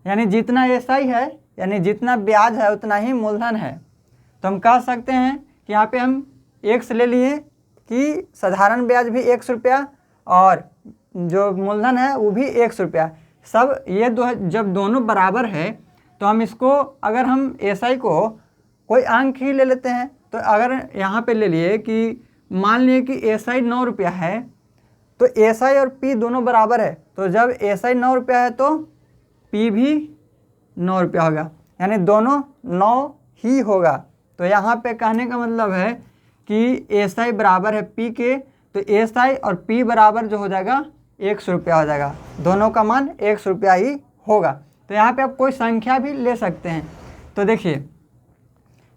यानी जितना SI है यानी जितना ब्याज है उतना ही मूलधन है। तो हम कह सकते हैं कि यहाँ पे हम x ले लिए कि साधारण ब्याज भी ₹1 और जो मूलधन है वो भी ₹1। सब ये जब दोनों बराबर है तो हम इसको, अगर हम SI को कोई अंक ही ले लेते हैं, तो अगर यहाँ पे ले लिए कि मान लिए कि SI ₹9 है, तो SI और P दोनों बराबर है, तो जब SI ₹9 है तो P भी ₹9 होगा, यानी दोनों 9 ही होगा। तो यहाँ पे कहने का मतलब है कि SI बराबर है P के, तो SI और P बराबर जो हो जाएगा ₹100 हो जाएगा, दोनों का मान ₹100 ही होगा। तो यहाँ पे आप कोई संख्या भी ले सकते हैं। तो देखिए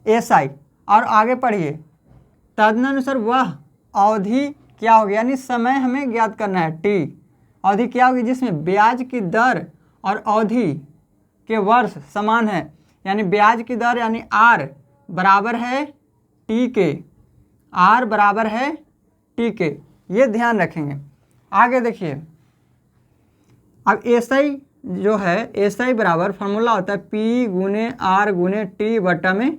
SI और आगे पढ़िए, तदनुसार वह अवधि क्या होगी, यानी समय हमें ज्ञात करना है। T अवधि क्या होगी जिसमें ब्याज की दर और अवधि के वर्ष समान है, यानी ब्याज की दर यानी R बराबर है T के, R बराबर है T के, ये ध्यान रखेंगे। आगे देखिए, अब SI जो है, SI बराबर फॉर्मूला होता है P गुने R गुने T बटा में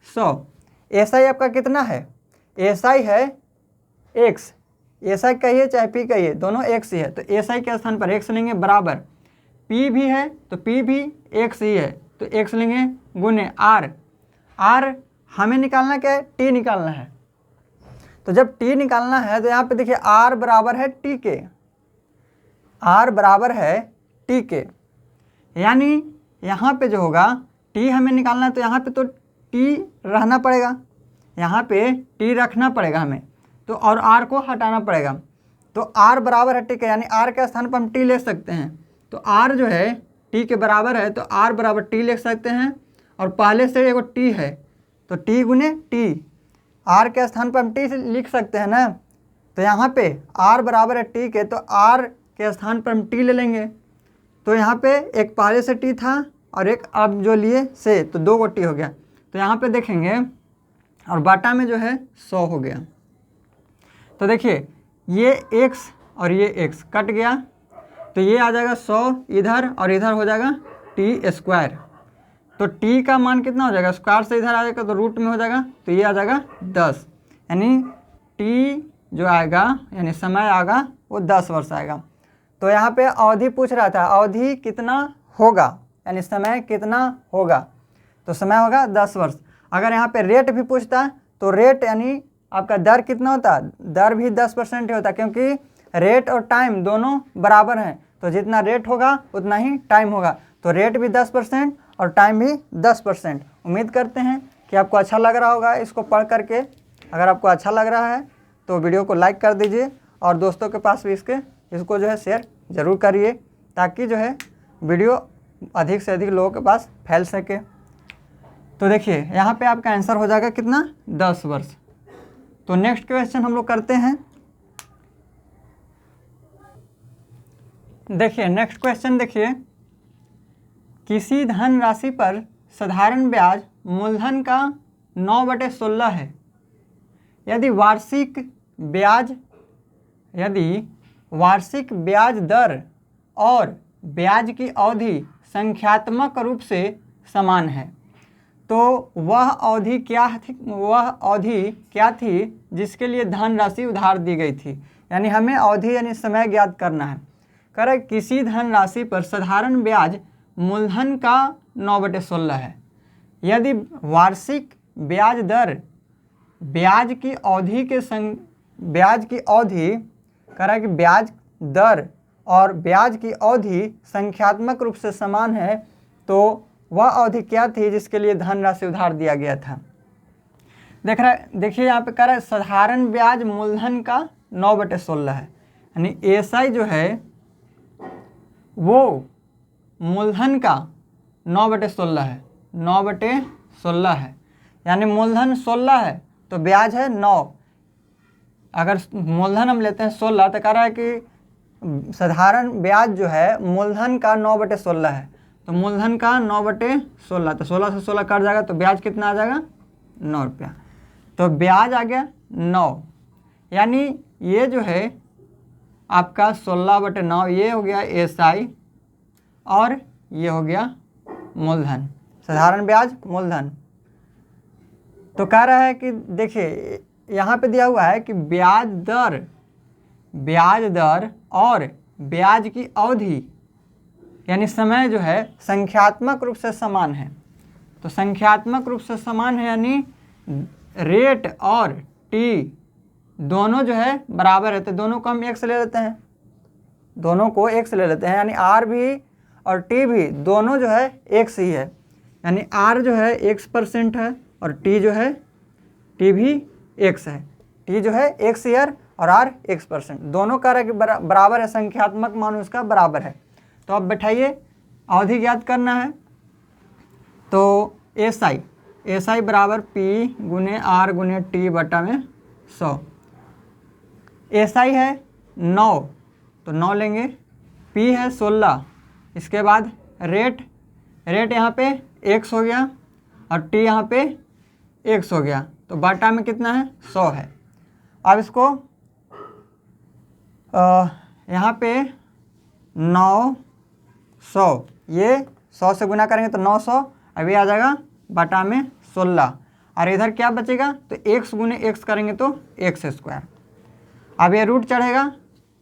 100। SI आपका कितना है, SI है X, SI कहिए चाहे P कहिए, दोनों X ही है, तो SI के स्थान पर X लेंगे, बराबर P भी है तो P भी X ही है, तो X लेंगे, गुने R, R हमें निकालना क्या है, T निकालना है। तो जब T निकालना है तो यहाँ पे देखिए R बराबर है T के, R बराबर है T के, यानी यहाँ पे जो होगा T हमें निकालना है, तो यहाँ पे तो T रहना पड़ेगा, यहाँ पे T रखना पड़ेगा हमें, तो और R को हटाना पड़ेगा। तो R बराबर है T के, यानी R के स्थान पर हम T ले सकते हैं। तो R जो है T के बराबर है, तो R बराबर T लिख सकते हैं, और पहले से एगो T है तो T गुने T, R के स्थान पर हम T से लिख सकते हैं ना। तो यहाँ पे R बराबर है T के, तो R के स्थान पर हम T ले लेंगे। तो यहाँ पे एक पहले से T था और एक अब जो लिए से, तो 2 गो T हो गया। तो यहाँ पे देखेंगे और बाटा में जो है 100 हो गया। तो देखिए ये x और ये x कट गया, तो ये आ जाएगा 100 इधर और इधर हो जाएगा t²। तो t का मान कितना हो जाएगा, स्क्वायर से इधर आ जाएगा तो रूट में हो जाएगा, तो ये आ जाएगा 10, यानी t जो आएगा यानी समय आएगा वो 10 वर्ष आएगा। तो यहाँ पे अवधि पूछ रहा था, अवधि कितना होगा यानी समय कितना होगा, तो समय होगा 10 वर्ष। अगर यहाँ पे रेट भी पूछता तो रेट यानी आपका दर कितना होता, दर भी 10% ही होता, क्योंकि रेट और टाइम दोनों बराबर हैं, तो जितना रेट होगा उतना ही टाइम होगा। तो रेट भी 10% और टाइम भी 10%। उम्मीद करते हैं कि आपको अच्छा लग रहा होगा इसको पढ़ करके। अगर आपको अच्छा लग रहा है तो वीडियो को लाइक कर दीजिए और दोस्तों के पास भी इसको जो है शेयर ज़रूर करिए, ताकि जो है वीडियो अधिक से अधिक लोगों के पास फैल सके। तो देखिए यहाँ पे आपका आंसर हो जाएगा कितना, 10 वर्ष। तो नेक्स्ट क्वेश्चन हम लोग करते हैं। देखिए नेक्स्ट क्वेश्चन देखिए, किसी धन राशि पर साधारण ब्याज मूलधन का 9/16 है। यदि वार्षिक ब्याज दर और ब्याज की अवधि संख्यात्मक रूप से समान है, तो वह अवधि क्या थी जिसके लिए धन राशि उधार दी गई थी। यानी हमें अवधि यानी समय ज्ञात करना है। कह रहे किसी धन राशि पर साधारण ब्याज मूलधन का 9/16 है। यदि वार्षिक ब्याज दर ब्याज की अवधि कह रहा है कि ब्याज दर और ब्याज की अवधि संख्यात्मक रूप से समान है, तो वह अवधि क्या थी जिसके लिए धन राशि उधार दिया गया था। देखिए यहाँ पे कह रहा है साधारण ब्याज मूलधन का 9/16 है, यानी SI जो है वो मूलधन का 9/16 है, 9/16 है, यानी मूलधन 16 है तो ब्याज है 9। अगर मूलधन हम लेते हैं 16 तो कह रहा है कि साधारण ब्याज जो है मूलधन का 9/16 है, तो मूलधन का 9/16, तो 16 से 16 कट जाएगा तो ब्याज कितना आ जाएगा, ₹9। तो ब्याज आ गया 9, यानी ये जो है आपका 16/9 ये हो गया SI और ये हो गया मूलधन, साधारण ब्याज मूलधन। तो कह रहा है कि देखिए यहाँ पे दिया हुआ है कि ब्याज दर और ब्याज की अवधि यानी समय जो है संख्यात्मक रूप से समान है। तो संख्यात्मक रूप से समान है यानी रेट और टी दोनों जो है बराबर है, तो दोनों को हम x ले लेते हैं, दोनों को x ले लेते हैं, यानी r भी और t भी दोनों जो है x ही है, यानी r जो है x% है और t जो है t भी x है, t जो है x ईयर और r x%, दोनों का रहा कि बराबर है, संख्यात्मक मान उसका बराबर है। तो अब बैठाइए अवधि ज्ञात करना है, तो SI बराबर P गुने R गुने T बटा में 100। SI है 9 तो 9 लेंगे, P है 16, इसके बाद रेट यहाँ पे x हो गया और T यहाँ पे x हो गया, तो बटा में कितना है 100 है। अब इसको यहाँ पे 900, ये 100 से गुना करेंगे तो 900, अब ये आ जाएगा बटा में 16 और इधर क्या बचेगा तो x गुने x करेंगे तो x²। अब ये रूट चढ़ेगा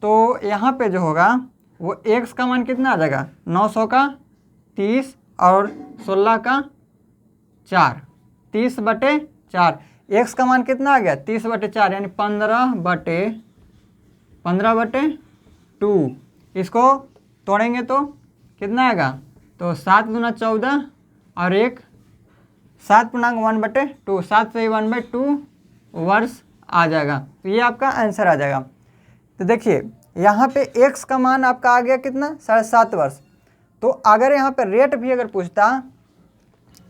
तो यहाँ पे जो होगा वो x का मान कितना आ जाएगा 900 का 30 और 16 का 4, 30/4, x का मान कितना आ गया 30/4 यानी 15/2। इसको तोड़ेंगे तो कितना आएगा तो 7 दूना 14 और 1 7/1/2, 7 से 1/2 वर्ष आ जाएगा, तो ये आपका आंसर आ जाएगा। तो देखिए यहाँ पे x का मान आपका आ गया कितना 7.5 वर्ष। तो अगर यहाँ पे रेट भी अगर पूछता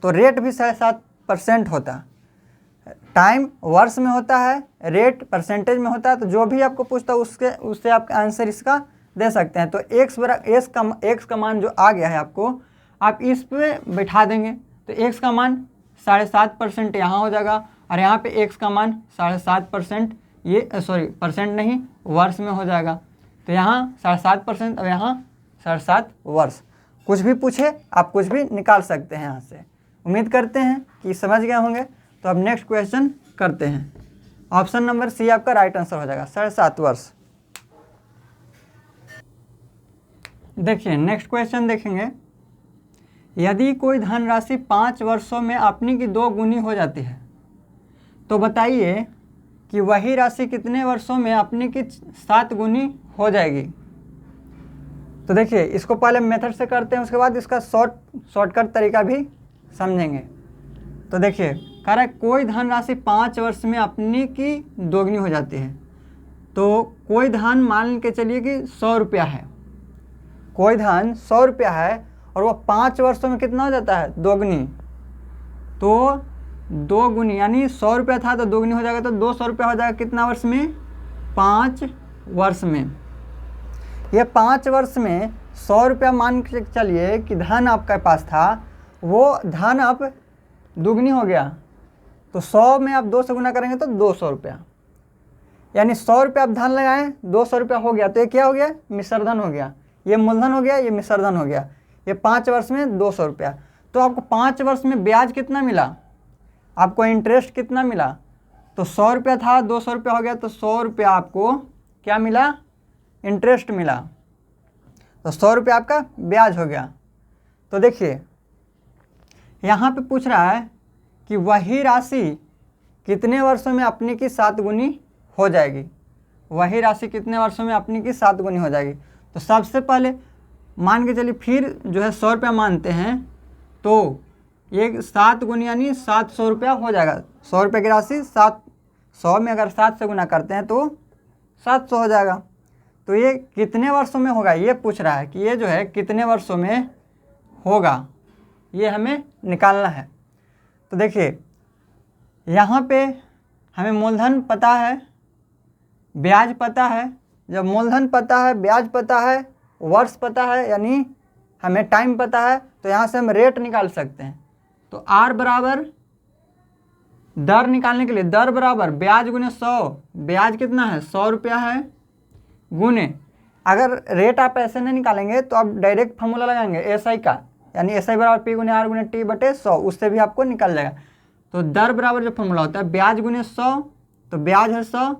तो रेट भी 7.5% होता, टाइम वर्ष में होता है, रेट परसेंटेज में होता है, तो जो भी आपको पूछता उससे आप आंसर इसका दे सकते हैं। तो x का मान जो आ गया है आपको, आप इस पे बैठा देंगे तो x का मान 7.5% यहाँ हो जाएगा और यहाँ पे x का मान 7.5% ये परसेंट नहीं वर्ष में हो जाएगा, तो यहाँ 7.5% और यहाँ 7.5 वर्ष। कुछ भी पूछे आप कुछ भी निकाल सकते हैं यहाँ से। उम्मीद करते हैं कि समझ गए होंगे। तो अब नेक्स्ट क्वेश्चन करते हैं। ऑप्शन नंबर सी आपका राइट आंसर हो जाएगा 7.5 वर्ष। देखिए नेक्स्ट क्वेश्चन देखेंगे, यदि कोई धनराशि 5 वर्षों में अपनी की 2 गुनी हो जाती है तो बताइए कि वही राशि कितने वर्षों में अपनी की 7 गुनी हो जाएगी। तो देखिए इसको पहले मेथड से करते हैं, उसके बाद इसका शॉर्टकट तरीका भी समझेंगे। तो देखिए कह रहा है कोई धनराशि 5 वर्ष में अपनी की 2 गुनी हो जाती है। तो कोई धन मान के चलिए कि 100 रुपया है, कोई धन 100 रुपया है और वो 5 वर्षों में कितना हो जाता है 2 गुनी। तो 2 गुनी यानी 100 रुपया था तो 2 गुनी हो जाएगा, तो 200 रुपया हो जाएगा कितना वर्ष में 5 वर्ष में। ये 5 वर्ष में 100 रुपया मान के चलिए कि धन आपके पास था, वो धन अब दुगनी हो गया, तो 100 में आप 2 से गुना करेंगे तो 200 रुपया, यानी 100 रुपया आप धन लगाएं 200 रुपया हो गया, तो ये क्या हो गया मिश्रधन हो गया, ये मूलधन हो गया, ये मिश्रधन हो गया। ये 5 वर्ष में 200 रुपया। तो आपको 5 वर्ष में ब्याज कितना मिला, आपको इंटरेस्ट कितना मिला, तो 100 रुपया था 200 रुपया हो गया, तो 100 रुपया आपको क्या मिला इंटरेस्ट मिला, तो 100 रुपया आपका ब्याज हो गया। तो देखिए यहाँ पे पूछ रहा है कि वही राशि कितने वर्षों में अपनी की 7 गुनी हो जाएगी, वही राशि कितने वर्षों में अपनी की 7 गुनी हो जाएगी। तो सबसे पहले मान के चलिए फिर जो है 100 रुपया मानते हैं, तो ये 7 गुनी यानी 700 रुपया हो जाएगा। 100 रुपये की राशि 100 में अगर 7 से गुना करते हैं तो 700 हो जाएगा। तो ये कितने वर्षों में होगा ये पूछ रहा है कि ये जो है कितने वर्षों में होगा, ये हमें निकालना है। तो देखिए यहाँ पे हमें मूलधन पता है, ब्याज पता है। जब मूलधन पता है, ब्याज पता है, वर्ष पता है, यानी हमें टाइम पता है, तो यहाँ से हम रेट निकाल सकते हैं। तो R बराबर दर निकालने के लिए दर बराबर ब्याज गुने 100, ब्याज कितना है 100 रुपया है, गुने, अगर रेट आप ऐसे नहीं निकालेंगे तो आप डायरेक्ट फार्मूला लगाएंगे एसआई का, यानी एसआई बराबर पी गुने आर गुने टी बटे 100, उससे भी आपको निकल जाएगा। तो दर बराबर जो फार्मूला होता है ब्याज गुने 100, तो ब्याज है 100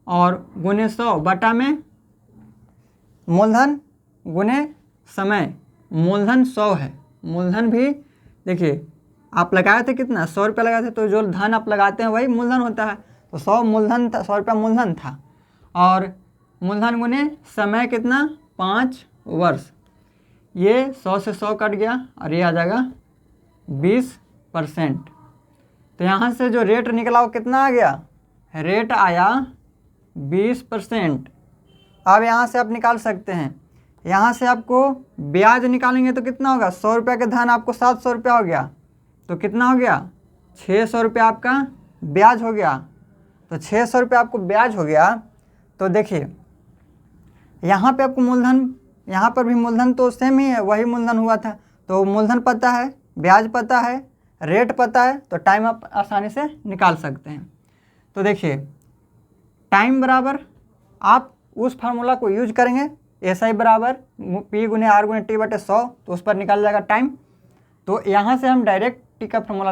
और गुने 100 बटा में मूलधन गुने समय, मूलधन 100 है, मूलधन भी देखिए आप लगाए थे कितना 100 रुपया लगाए थे, तो जो धन आप लगाते हैं वही मूलधन होता है, तो 100 मूलधन था, 100 रुपया मूलधन था, और मूलधन गुने समय कितना 5 वर्ष, ये 100 से 100 कट गया और ये आ जाएगा 20%। तो यहाँ से जो रेट निकला वो कितना आ गया, रेट आया 20%। अब यहाँ से आप निकाल सकते हैं, यहाँ से आपको ब्याज निकालेंगे तो कितना होगा, 100 रुपया के धन आपको 700 रुपया हो गया, तो कितना हो गया 600 रुपया आपका ब्याज हो गया। तो 600 रुपया आपको ब्याज हो गया। तो देखिए यहाँ पे आपको मूलधन, यहाँ पर भी मूलधन तो सेम ही है, वही मूलधन हुआ था, तो मूलधन पता है, ब्याज पता है, रेट पता है, तो टाइम आप आसानी से निकाल सकते हैं। तो देखिए टाइम बराबर आप उस फार्मूला को यूज करेंगे, एस आई बराबर पी गुने आर गुने टी बटे 100, तो उस पर निकल जाएगा टाइम। तो यहाँ से हम डायरेक्ट टी का फार्मूला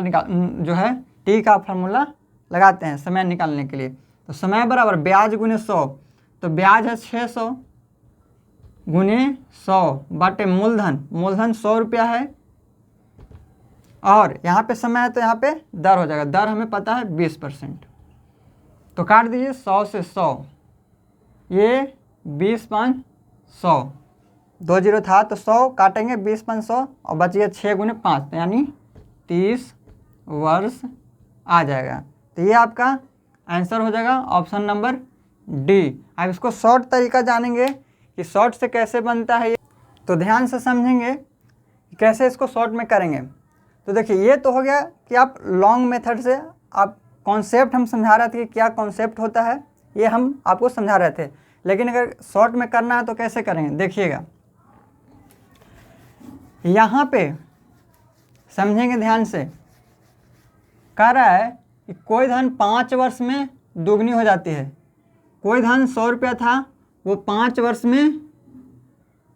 जो है टी का फार्मूला लगाते हैं समय निकालने के लिए। तो समय बराबर ब्याज गुने 100, तो ब्याज है 600 गुने 100 बटे मूलधन, मूलधन 100 रुपया है, और यहाँ पे समय है तो यहाँ पे दर हो जाएगा, दर हमें पता है 20%। तो काट दीजिए 100 से 100, ये 20 5 100, 2 जीरो था तो 100 काटेंगे 20 5 100 और बचिए 6 गुने 5, यानी 30 वर्ष आ जाएगा। तो ये आपका आंसर हो जाएगा ऑप्शन नंबर डी। अब इसको शॉर्ट तरीका जानेंगे कि शॉर्ट से कैसे बनता है, तो ध्यान से समझेंगे कैसे इसको शॉर्ट में करेंगे। तो देखिए ये तो हो गया कि आप लॉन्ग मेथड से आप कॉन्सेप्ट हम समझा रहे थे कि क्या कॉन्सेप्ट होता है, ये हम आपको समझा रहे थे। लेकिन अगर शॉर्ट में करना है तो कैसे करेंगे, देखिएगा यहाँ पे समझेंगे ध्यान से। कह रहा है कि कोई धन 5 वर्ष में दुगनी हो जाती है, कोई धन 100 रुपया था वो 5 वर्ष में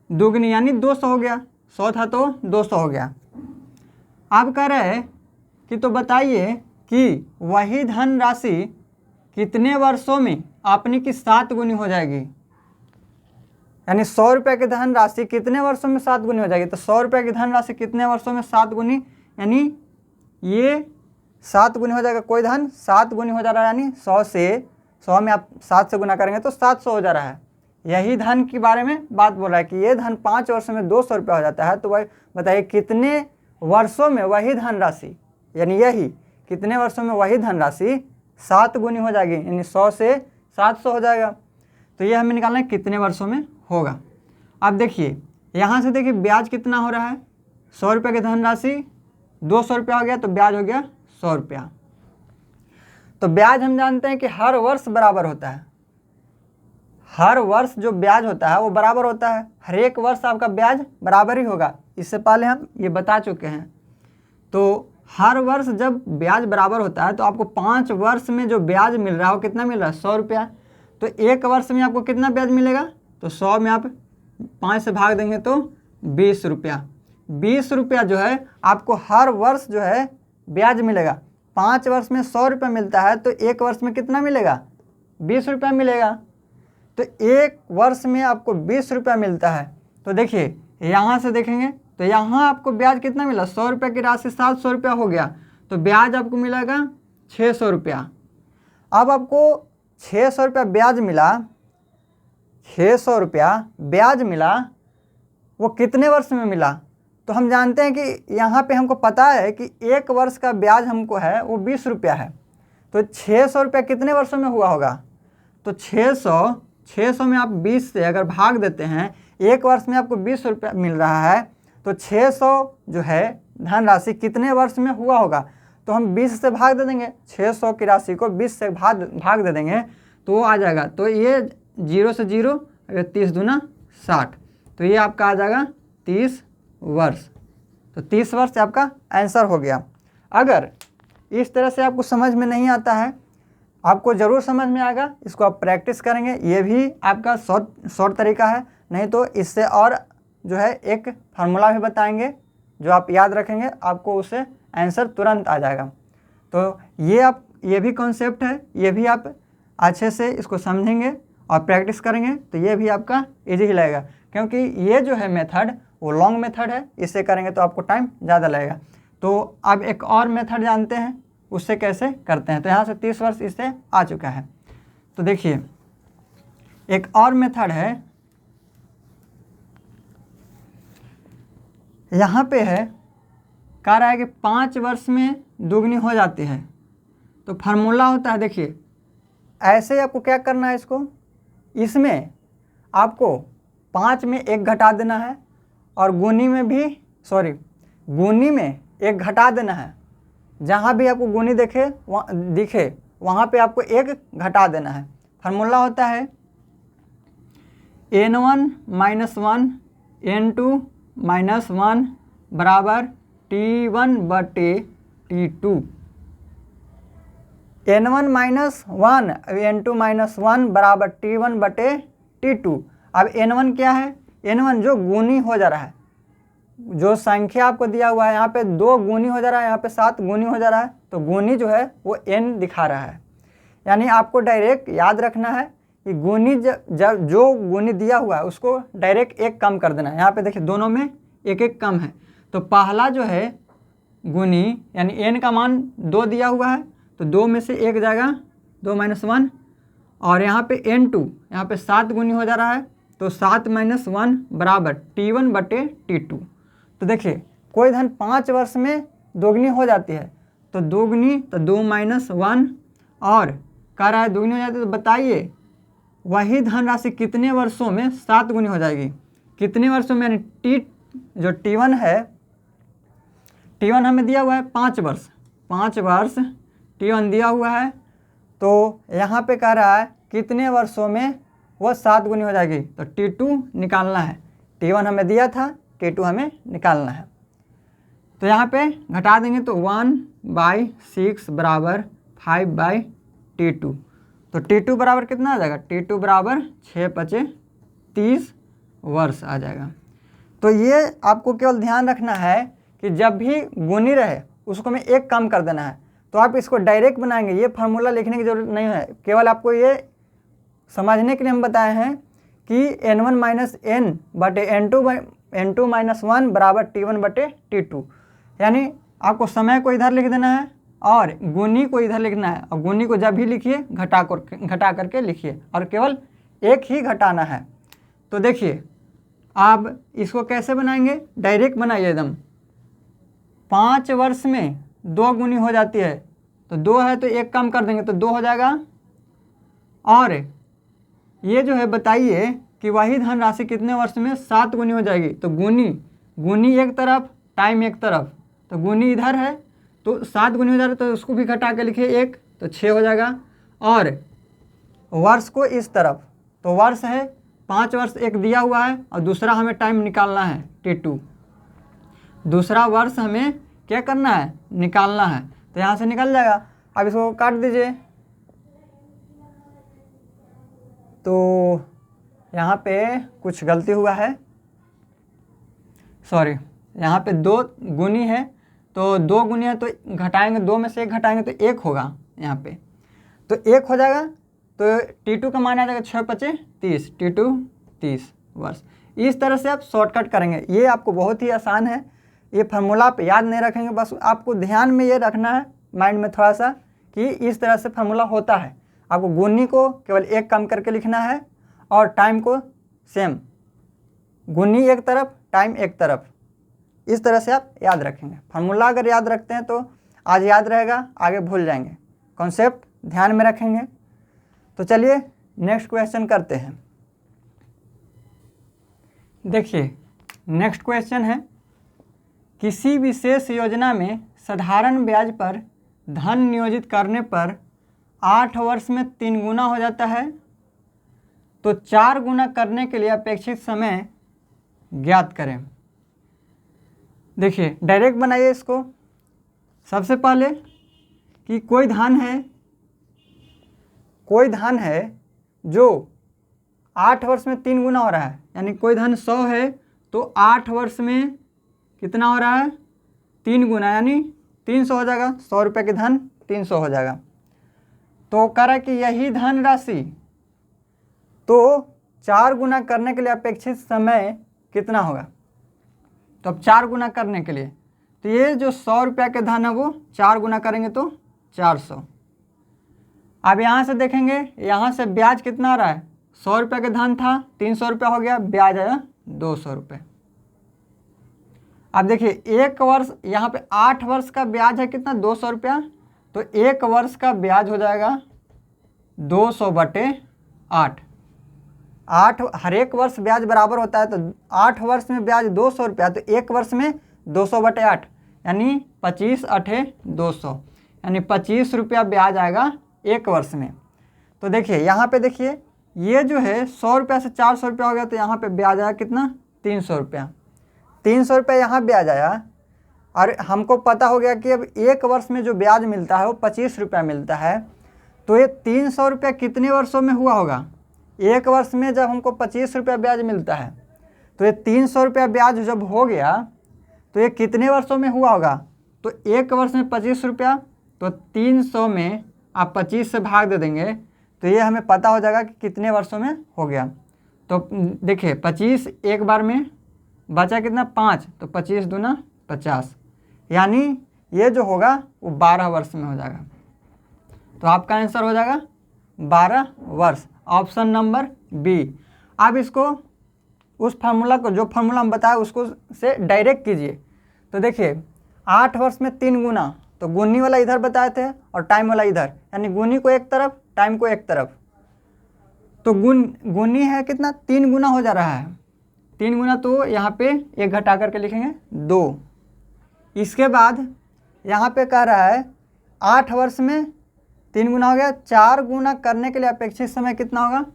दुगनी यानी 200 हो गया, 100 था तो 200 हो गया। अब कह रहे हैं कि तो बताइए कि वही धन राशि कितने वर्षों में अपनी की 7 गुनी हो जाएगी, यानी 100 रुपये की धन राशि कितने वर्षों में 7 गुनी हो जाएगी। तो 100 रुपये की धन राशि कितने वर्षों में 7 गुनी, यानी ये 7 गुनी हो जाएगा, कोई धन 7 गुनी हो जा रहा है, यानी 100 से 100 में आप 7 से गुना करेंगे तो 700 हो जा रहा है। यही धन के बारे में बात बोल रहा है कि ये धन 5 वर्षों में 200 रुपया हो जाता है। तो वही बताइए कितने वर्षों में वही धन राशि, यानी यही कितने वर्षों में वही धन राशि 7 गुनी हो जाएगी, यानी 100 से 700 हो जाएगा। तो ये हमें निकालना है कितने वर्षों में होगा। अब देखिए यहाँ से देखिए ब्याज कितना हो रहा है, 100 रुपये की धन राशि 200 रुपया हो गया तो ब्याज हो गया 100 रुपया। तो ब्याज हम जानते हैं कि हर वर्ष बराबर होता है, हर वर्ष जो ब्याज होता है वो बराबर होता है, हर एक वर्ष आपका ब्याज बराबर ही होगा, इससे पहले हम ये बता चुके हैं। तो हर वर्ष जब ब्याज बराबर होता है तो आपको 5 वर्ष में जो ब्याज मिल रहा है वो कितना मिल रहा है 100 रुपया। तो एक वर्ष में आपको कितना ब्याज मिलेगा, तो 100 में आप 5 से भाग देंगे तो 20 रुपया। 20 रुपया जो है आपको हर वर्ष जो है ब्याज मिलेगा। 5 वर्ष में 100 रुपया मिलता है तो एक वर्ष में कितना मिलेगा 20 रुपया मिलेगा। तो एक वर्ष में आपको 20 रुपया मिलता है। तो देखिए यहाँ से देखेंगे तो यहाँ आपको ब्याज कितना मिला, 100 रुपये की राशि 700 रुपया हो गया, तो ब्याज आपको मिलेगा 600 रुपया। अब आपको 600 रुपया ब्याज मिला, 600 रुपया ब्याज मिला, वो कितने वर्ष में मिला। तो हम जानते हैं कि यहाँ पे हमको पता है कि एक वर्ष का ब्याज हमको है वो 20 रुपया है। तो 600 रुपया कितने वर्षों में हुआ होगा, तो 600 में आप 20 से अगर भाग देते हैं, एक वर्ष में आपको 20 रुपया मिल रहा है, तो 600 जो है धनराशि कितने वर्ष में हुआ होगा, तो हम 20 से भाग दे देंगे, 600 की राशि को 20 से भाग दे देंगे तो वो आ जाएगा। तो ये 0 से 0 30 दूना 60, तो ये आपका आ जाएगा 30 वर्ष। तो 30 वर्ष आपका आंसर हो गया। अगर इस तरह से आपको समझ में नहीं आता है, आपको ज़रूर समझ में आएगा, इसको आप प्रैक्टिस करेंगे। ये भी आपका शॉर्ट तरीका है, नहीं तो इससे और जो है एक फार्मूला भी बताएंगे जो आप याद रखेंगे, आपको उससे आंसर तुरंत आ जाएगा। तो ये भी कॉन्सेप्ट है, ये भी आप अच्छे से इसको समझेंगे और प्रैक्टिस करेंगे तो ये भी आपका ईजी ही लगेगा, क्योंकि ये जो है मेथड वो लॉन्ग मेथड है, इससे करेंगे तो आपको टाइम ज़्यादा लगेगा। तो अब एक और मेथड जानते हैं उससे कैसे करते हैं। तो यहाँ से 30 वर्ष इससे आ चुका है। तो देखिए एक और मेथड है, यहाँ पे है कह रहा है कि 5 वर्ष में दुगनी हो जाती है। तो फार्मूला होता है, देखिए ऐसे आपको क्या करना है, इसमें आपको 5 में 1 घटा देना है और गुनी में 1 घटा देना है। जहाँ भी आपको गुनी दिखे वहाँ पे आपको 1 घटा देना है। फार्मूला होता है n1 - 1 n2 - 1 बराबर t1 बटे t2। n1 - 1 n2 - 1 बराबर t1 बटे t2। अब n1 क्या है, n1 जो गुनी हो जा रहा है, जो संख्या आपको दिया हुआ है यहाँ पे 2 गुनी हो जा रहा है, यहाँ पे 7 गुनी हो जा रहा है, तो गुनी जो है वो n दिखा रहा है। यानी आपको डायरेक्ट याद रखना है कि गुनी जब जो गुनी दिया हुआ है उसको डायरेक्ट 1 कम कर देना है। यहाँ पे देखिए दोनों में 1 कम है, तो पहला जो है गुनी यानी n का मान 2 दिया हुआ है, तो 2 में से 1 जाएगा, 2 - 1, और यहाँ पे n2 यहाँ पे 7 गुनी हो जा रहा है, तो 7 - 1 बराबर t1 बटे t2। तो देखिए कोई धन 5 वर्ष में दोगुनी हो जाती है, तो 2 गुनी तो 2 - 1, और कह रहा है दोगुनी हो जाती है, तो बताइए वही धनराशि कितने वर्षों में 7 गुनी हो जाएगी, कितने वर्षों में, यानी जो t1 है, t1 हमें दिया हुआ है 5 वर्ष, 5 वर्ष t1 दिया हुआ है, तो यहाँ पे कह रहा है कितने वर्षों में वह 7 गुनी हो जाएगी, तो t2 निकालना है। t1 हमें दिया था, t2 हमें निकालना है। तो यहाँ पे घटा देंगे तो 1/6 बराबर 5/t2। तो t2 बराबर कितना आ जाएगा, t2 बराबर 6 × 5 = 30 वर्ष आ जाएगा। तो ये आपको केवल ध्यान रखना है कि जब भी गुनी रहे उसको में 1 कम कर देना है। तो आप इसको डायरेक्ट बनाएंगे, ये फार्मूला लिखने की जरूरत नहीं है, केवल आपको ये समझने के लिए हम बताए हैं कि n1 - n बटे n2 - 1 बराबर t1 बटे t2। यानी आपको समय को इधर लिख देना है और गुनी को इधर लिखना है, और गुनी को जब भी लिखिए घटा करके लिखिए, और केवल 1 ही घटाना है। तो देखिए आप इसको कैसे बनाएंगे, डायरेक्ट बनाइए एकदम। 5 वर्ष में 2 गुनी हो जाती है, तो 2 है तो 1 कम कर देंगे तो 2 हो जाएगा। और ये जो है बताइए कि वही धनराशि कितने वर्ष में 7 गुनी हो जाएगी, तो गुनी एक तरफ, टाइम एक तरफ, तो गुनी इधर है तो 7 गुनी हो जा रहा है, तो उसको भी घटा के लिखिए 1, तो 6 हो जाएगा। और वर्ष को इस तरफ, तो वर्ष है 5 वर्ष एक दिया हुआ है, और दूसरा हमें टाइम निकालना है t2, दूसरा वर्ष हमें क्या करना है, निकालना है। तो यहाँ से निकल जाएगा। अब इसको काट दीजिए, तो यहाँ पे कुछ गलती हुआ है, सॉरी, यहाँ पे 2 गुनी है, तो 2 गुनी है तो घटाएंगे, 2 में से 1 घटाएंगे तो 1 होगा यहाँ पे, तो 1 हो जाएगा। तो t2 का मान आ जाएगा 6 × 5 = 30, t2 30 वर्ष। इस तरह से आप शॉर्टकट करेंगे। ये आपको बहुत ही आसान है, ये फार्मूला आप याद नहीं रखेंगे, बस आपको ध्यान में ये रखना है माइंड में थोड़ा सा कि इस तरह से फार्मूला होता है। आपको गुनी को केवल 1 कम करके लिखना है, और टाइम को सेम, गुनी एक तरफ, टाइम एक तरफ, इस तरह से आप याद रखेंगे। फार्मूला अगर याद रखते हैं तो आज याद रहेगा, आगे भूल जाएंगे, कॉन्सेप्ट ध्यान में रखेंगे। तो चलिए नेक्स्ट क्वेश्चन करते हैं। देखिए नेक्स्ट क्वेश्चन है, किसी विशेष योजना में साधारण ब्याज पर धन नियोजित करने पर 8 वर्ष में 3 गुना हो जाता है, तो 4 गुना करने के लिए अपेक्षित समय ज्ञात करें। देखिए डायरेक्ट बनाइए इसको। सबसे पहले कि कोई धन है जो 8 वर्ष में 3 गुना हो रहा है, यानी कोई धन 100 है तो 8 वर्ष में कितना हो रहा है 3 गुना, यानी 300 हो जाएगा। 100 रुपये के धन 300 हो जाएगा। तो कह रहा है कि यही धन राशि तो 4 गुना करने के लिए अपेक्षित समय कितना होगा। तो अब 4 गुना करने के लिए तो ये जो 100 रुपये के धन है वो 4 गुना करेंगे तो 400। अब यहाँ से देखेंगे, यहाँ से ब्याज कितना आ रहा है, 100 रुपये के धन था 300 रुपये हो गया, ब्याज आया 200 रुपये। अब देखिए 1 वर्ष, यहाँ पे 8 वर्ष का ब्याज है कितना 200 रुपया, तो 1 वर्ष का ब्याज हो जाएगा 200/8। हर एक वर्ष ब्याज बराबर होता है, तो 8 वर्ष में ब्याज 200 रुपया, तो 1 वर्ष में 200/8 यानी 25/8 200, यानी 25 रुपया ब्याज आएगा 1 वर्ष में। तो देखिए यहाँ पे देखिए ये जो है 100 रुपया से 400 रुपया हो गया, तो यहाँ पे ब्याज आया कितना 300 रुपया। 300 रुपया यहाँ ब्याज आया, और हमको पता हो गया कि अब 1 वर्ष में जो ब्याज मिलता है वो 25 रुपया मिलता है। तो ये 300 रुपया कितने वर्षों में हुआ होगा। 1 वर्ष में जब हमको 25 रुपया ब्याज मिलता है, तो ये 300 रुपया ब्याज जब हो गया तो ये कितने वर्षों में हुआ होगा। तो 1 वर्ष में 25 रुपया, तो 300 में आप 25 से भाग दे देंगे, तो ये हमें पता हो जाएगा कि कितने वर्षों में हो गया। तो देखिए 25 एक बार में बचा कितना 5, तो 25 दूना 50, यानी ये जो होगा वो 12 वर्ष में हो जाएगा। तो आपका आंसर हो जाएगा 12 वर्ष, ऑप्शन नंबर बी। आप इसको उस फार्मूला को, जो फार्मूला हम बताए उसको से डायरेक्ट कीजिए। तो देखिए 8 वर्ष में 3 गुना, तो गुनी वाला इधर बताए थे और टाइम वाला इधर, यानी गुनी को एक तरफ टाइम को एक तरफ। तो गुनी है कितना 3 गुना हो जा रहा है, 3 गुना, तो यहाँ पे 1 घटा करके लिखेंगे 2। इसके बाद यहाँ पे कह रहा है 8 वर्ष में 3 गुना हो गया, 4 गुना करने के लिए अपेक्षित समय कितना होगा,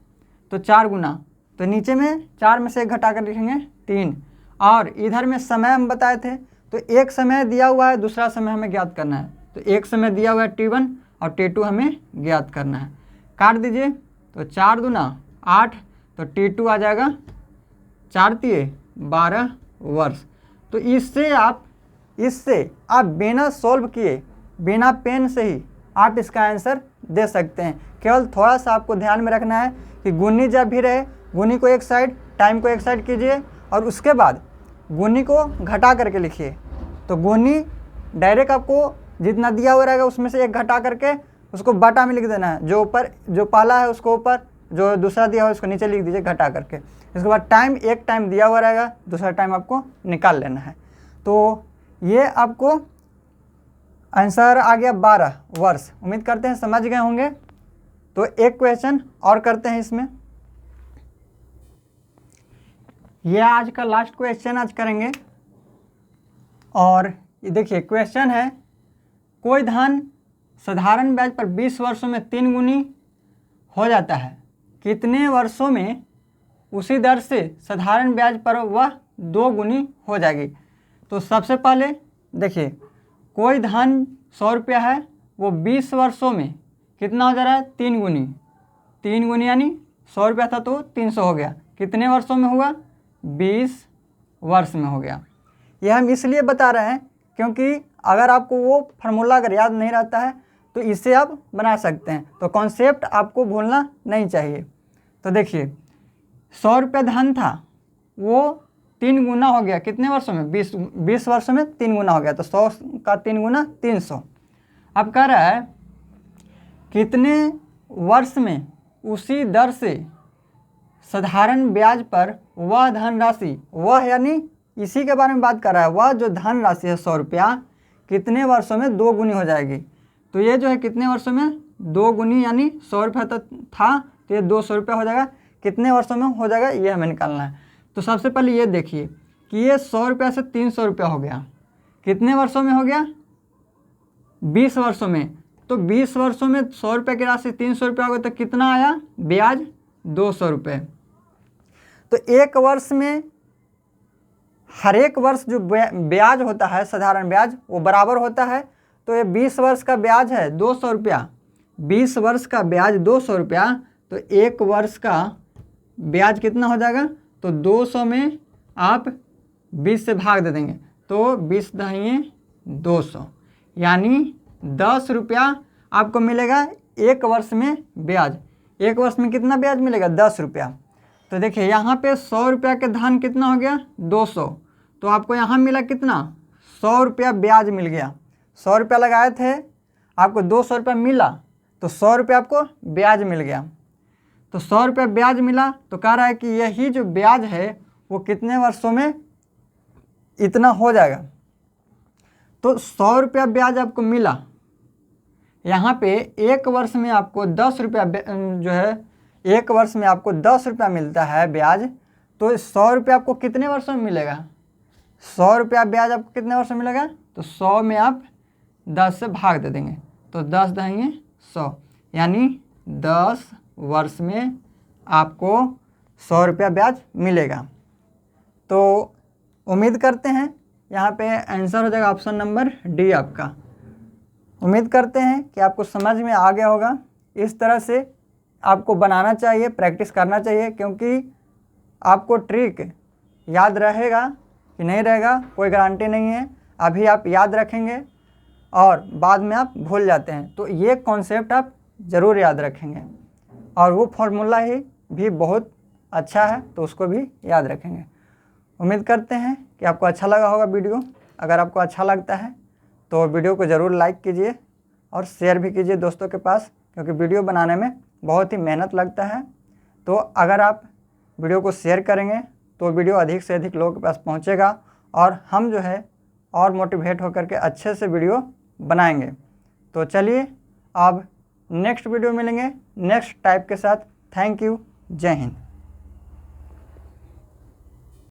तो 4 गुना, तो नीचे में 4 में से 1 घटा कर लिखेंगे 3। और इधर में समय हम बताए थे, तो एक समय दिया हुआ है, दूसरा समय हमें ज्ञात करना है। तो एक समय दिया हुआ है T1 और T2 हमें ज्ञात करना है। काट दीजिए, तो 4 दूना 8, तो T2 आ जाएगा 4 तिये 12 वर्ष। तो इससे आप बिना सॉल्व किए, बिना पेन से ही आप इसका आंसर दे सकते हैं। केवल थोड़ा सा आपको ध्यान में रखना है कि गुनी जब भी रहे, गुनी को एक साइड, टाइम को एक साइड कीजिए, और उसके बाद गुनी को घटा करके लिखिए। तो गुनी डायरेक्ट आपको जितना दिया हुआ रहेगा उसमें से 1 घटा करके उसको बटा में लिख देना है। जो ऊपर, जो पहला है उसको ऊपर, जो दूसरा दिया हुआ है उसको नीचे लिख दीजिए घटा करके। इसके बाद टाइम, एक टाइम दिया हुआ रहेगा, दूसरा टाइम आपको निकाल लेना है। तो ये आपको आंसर आ गया 12 वर्ष। उम्मीद करते हैं समझ गए होंगे। तो एक क्वेश्चन और करते हैं इसमें, ये आज का लास्ट क्वेश्चन आज करेंगे। और ये देखिए क्वेश्चन है, कोई धन साधारण ब्याज पर 20 वर्षों में 3 गुनी हो जाता है, कितने वर्षों में उसी दर से साधारण ब्याज पर वह 2 गुनी हो जाएगी। तो सबसे पहले देखिए कोई धन 100 रुपया है, वो 20 वर्षों में कितना हो जा रहा है 3 गुनी। 3 गुनी यानी 100 रुपया था तो 300 हो गया, कितने वर्षों में हुआ 20 वर्ष में हो गया। यह हम इसलिए बता रहे हैं क्योंकि अगर आपको वो फार्मूला अगर याद नहीं रहता है तो इससे आप बना सकते हैं। तो कॉन्सेप्ट आपको भूलना नहीं चाहिए। तो देखिए 100 रुपया धन था, वो 3 गुना हो गया कितने वर्षों में 20 वर्षों में 3 गुना हो गया, तो 100 का 3 गुना 300। अब कह रहा है कितने वर्ष में उसी दर से साधारण ब्याज पर वह धनराशि, वह यानी इसी के बारे में बात कर रहा है, वह जो धनराशि है 100 रुपया कितने वर्षों में 2 गुनी हो जाएगी। तो ये जो है कितने वर्षों में 2 गुनी, यानी 100 रुपया था तो ये 200 रुपया हो जाएगा, कितने वर्षों में हो जाएगा ये हमें निकालना है। तो सबसे पहले ये देखिए कि ये 100 रुपया से 300 रुपया हो गया, कितने वर्षों में हो गया 20 वर्षों में। तो 20 वर्षों में 100 रुपये की राशि 300 रुपया हो गया, तो कितना आया ब्याज 200 रुपये। तो एक वर्ष में हर एक वर्ष जो ब्याज होता है साधारण ब्याज वो बराबर होता है। तो ये 20 वर्ष का ब्याज है 200 रुपया, 20 वर्ष का ब्याज 200 रुपया, तो 1 वर्ष का ब्याज कितना हो जाएगा, तो 200 में आप 20 से भाग दे देंगे, तो 20 दहिए 200, यानी 10 रुपया आपको मिलेगा 1 वर्ष में ब्याज। 1 वर्ष में कितना ब्याज मिलेगा, 10 रुपया। तो देखिए यहाँ पे 100 रुपया के धन कितना हो गया, 200, तो आपको यहाँ मिला कितना, 100 रुपया ब्याज मिल गया। 100 रुपया लगाए थे, आपको 200 रुपया मिला, तो 100 रुपया आपको ब्याज मिल गया। तो 100 रुपया ब्याज मिला, तो कह रहा है कि यही जो ब्याज है वो कितने वर्षों में इतना हो जाएगा। तो 100 रुपया ब्याज आपको मिला, यहाँ पे 1 वर्ष में आपको 10 रुपया जो है, 1 वर्ष में आपको 10 रुपया मिलता है ब्याज, तो 100 रुपया आपको कितने वर्षों में मिलेगा, 100 रुपया ब्याज आपको कितने वर्षों में मिलेगा, तो 100 में आप 10 से भाग दे देंगे, तो 10 दहेंगे 100, यानी 10 वर्ष में आपको 100 रुपया ब्याज मिलेगा। तो उम्मीद करते हैं यहाँ पे आंसर हो जाएगा ऑप्शन नंबर डी आपका। उम्मीद करते हैं कि आपको समझ में आ गया होगा। इस तरह से आपको बनाना चाहिए, प्रैक्टिस करना चाहिए, क्योंकि आपको ट्रिक याद रहेगा कि नहीं रहेगा कोई गारंटी नहीं है। अभी आप याद रखेंगे और बाद में आप भूल जाते हैं, तो ये कॉन्सेप्ट आप ज़रूर याद रखेंगे, और वो फॉर्मूला ही भी बहुत अच्छा है, तो उसको भी याद रखेंगे। उम्मीद करते हैं कि आपको अच्छा लगा होगा वीडियो। अगर आपको अच्छा लगता है तो वीडियो को ज़रूर लाइक कीजिए और शेयर भी कीजिए दोस्तों के पास, क्योंकि वीडियो बनाने में बहुत ही मेहनत लगता है। तो अगर आप वीडियो को शेयर करेंगे तो वीडियो अधिक से अधिक लोगों के पास पहुंचेगा, और हम जो है और मोटिवेट होकर के अच्छे से वीडियो बनाएंगे। तो चलिए अब नेक्स्ट वीडियो मिलेंगे नेक्स्ट टाइप के साथ। थैंक यू, जय हिंद।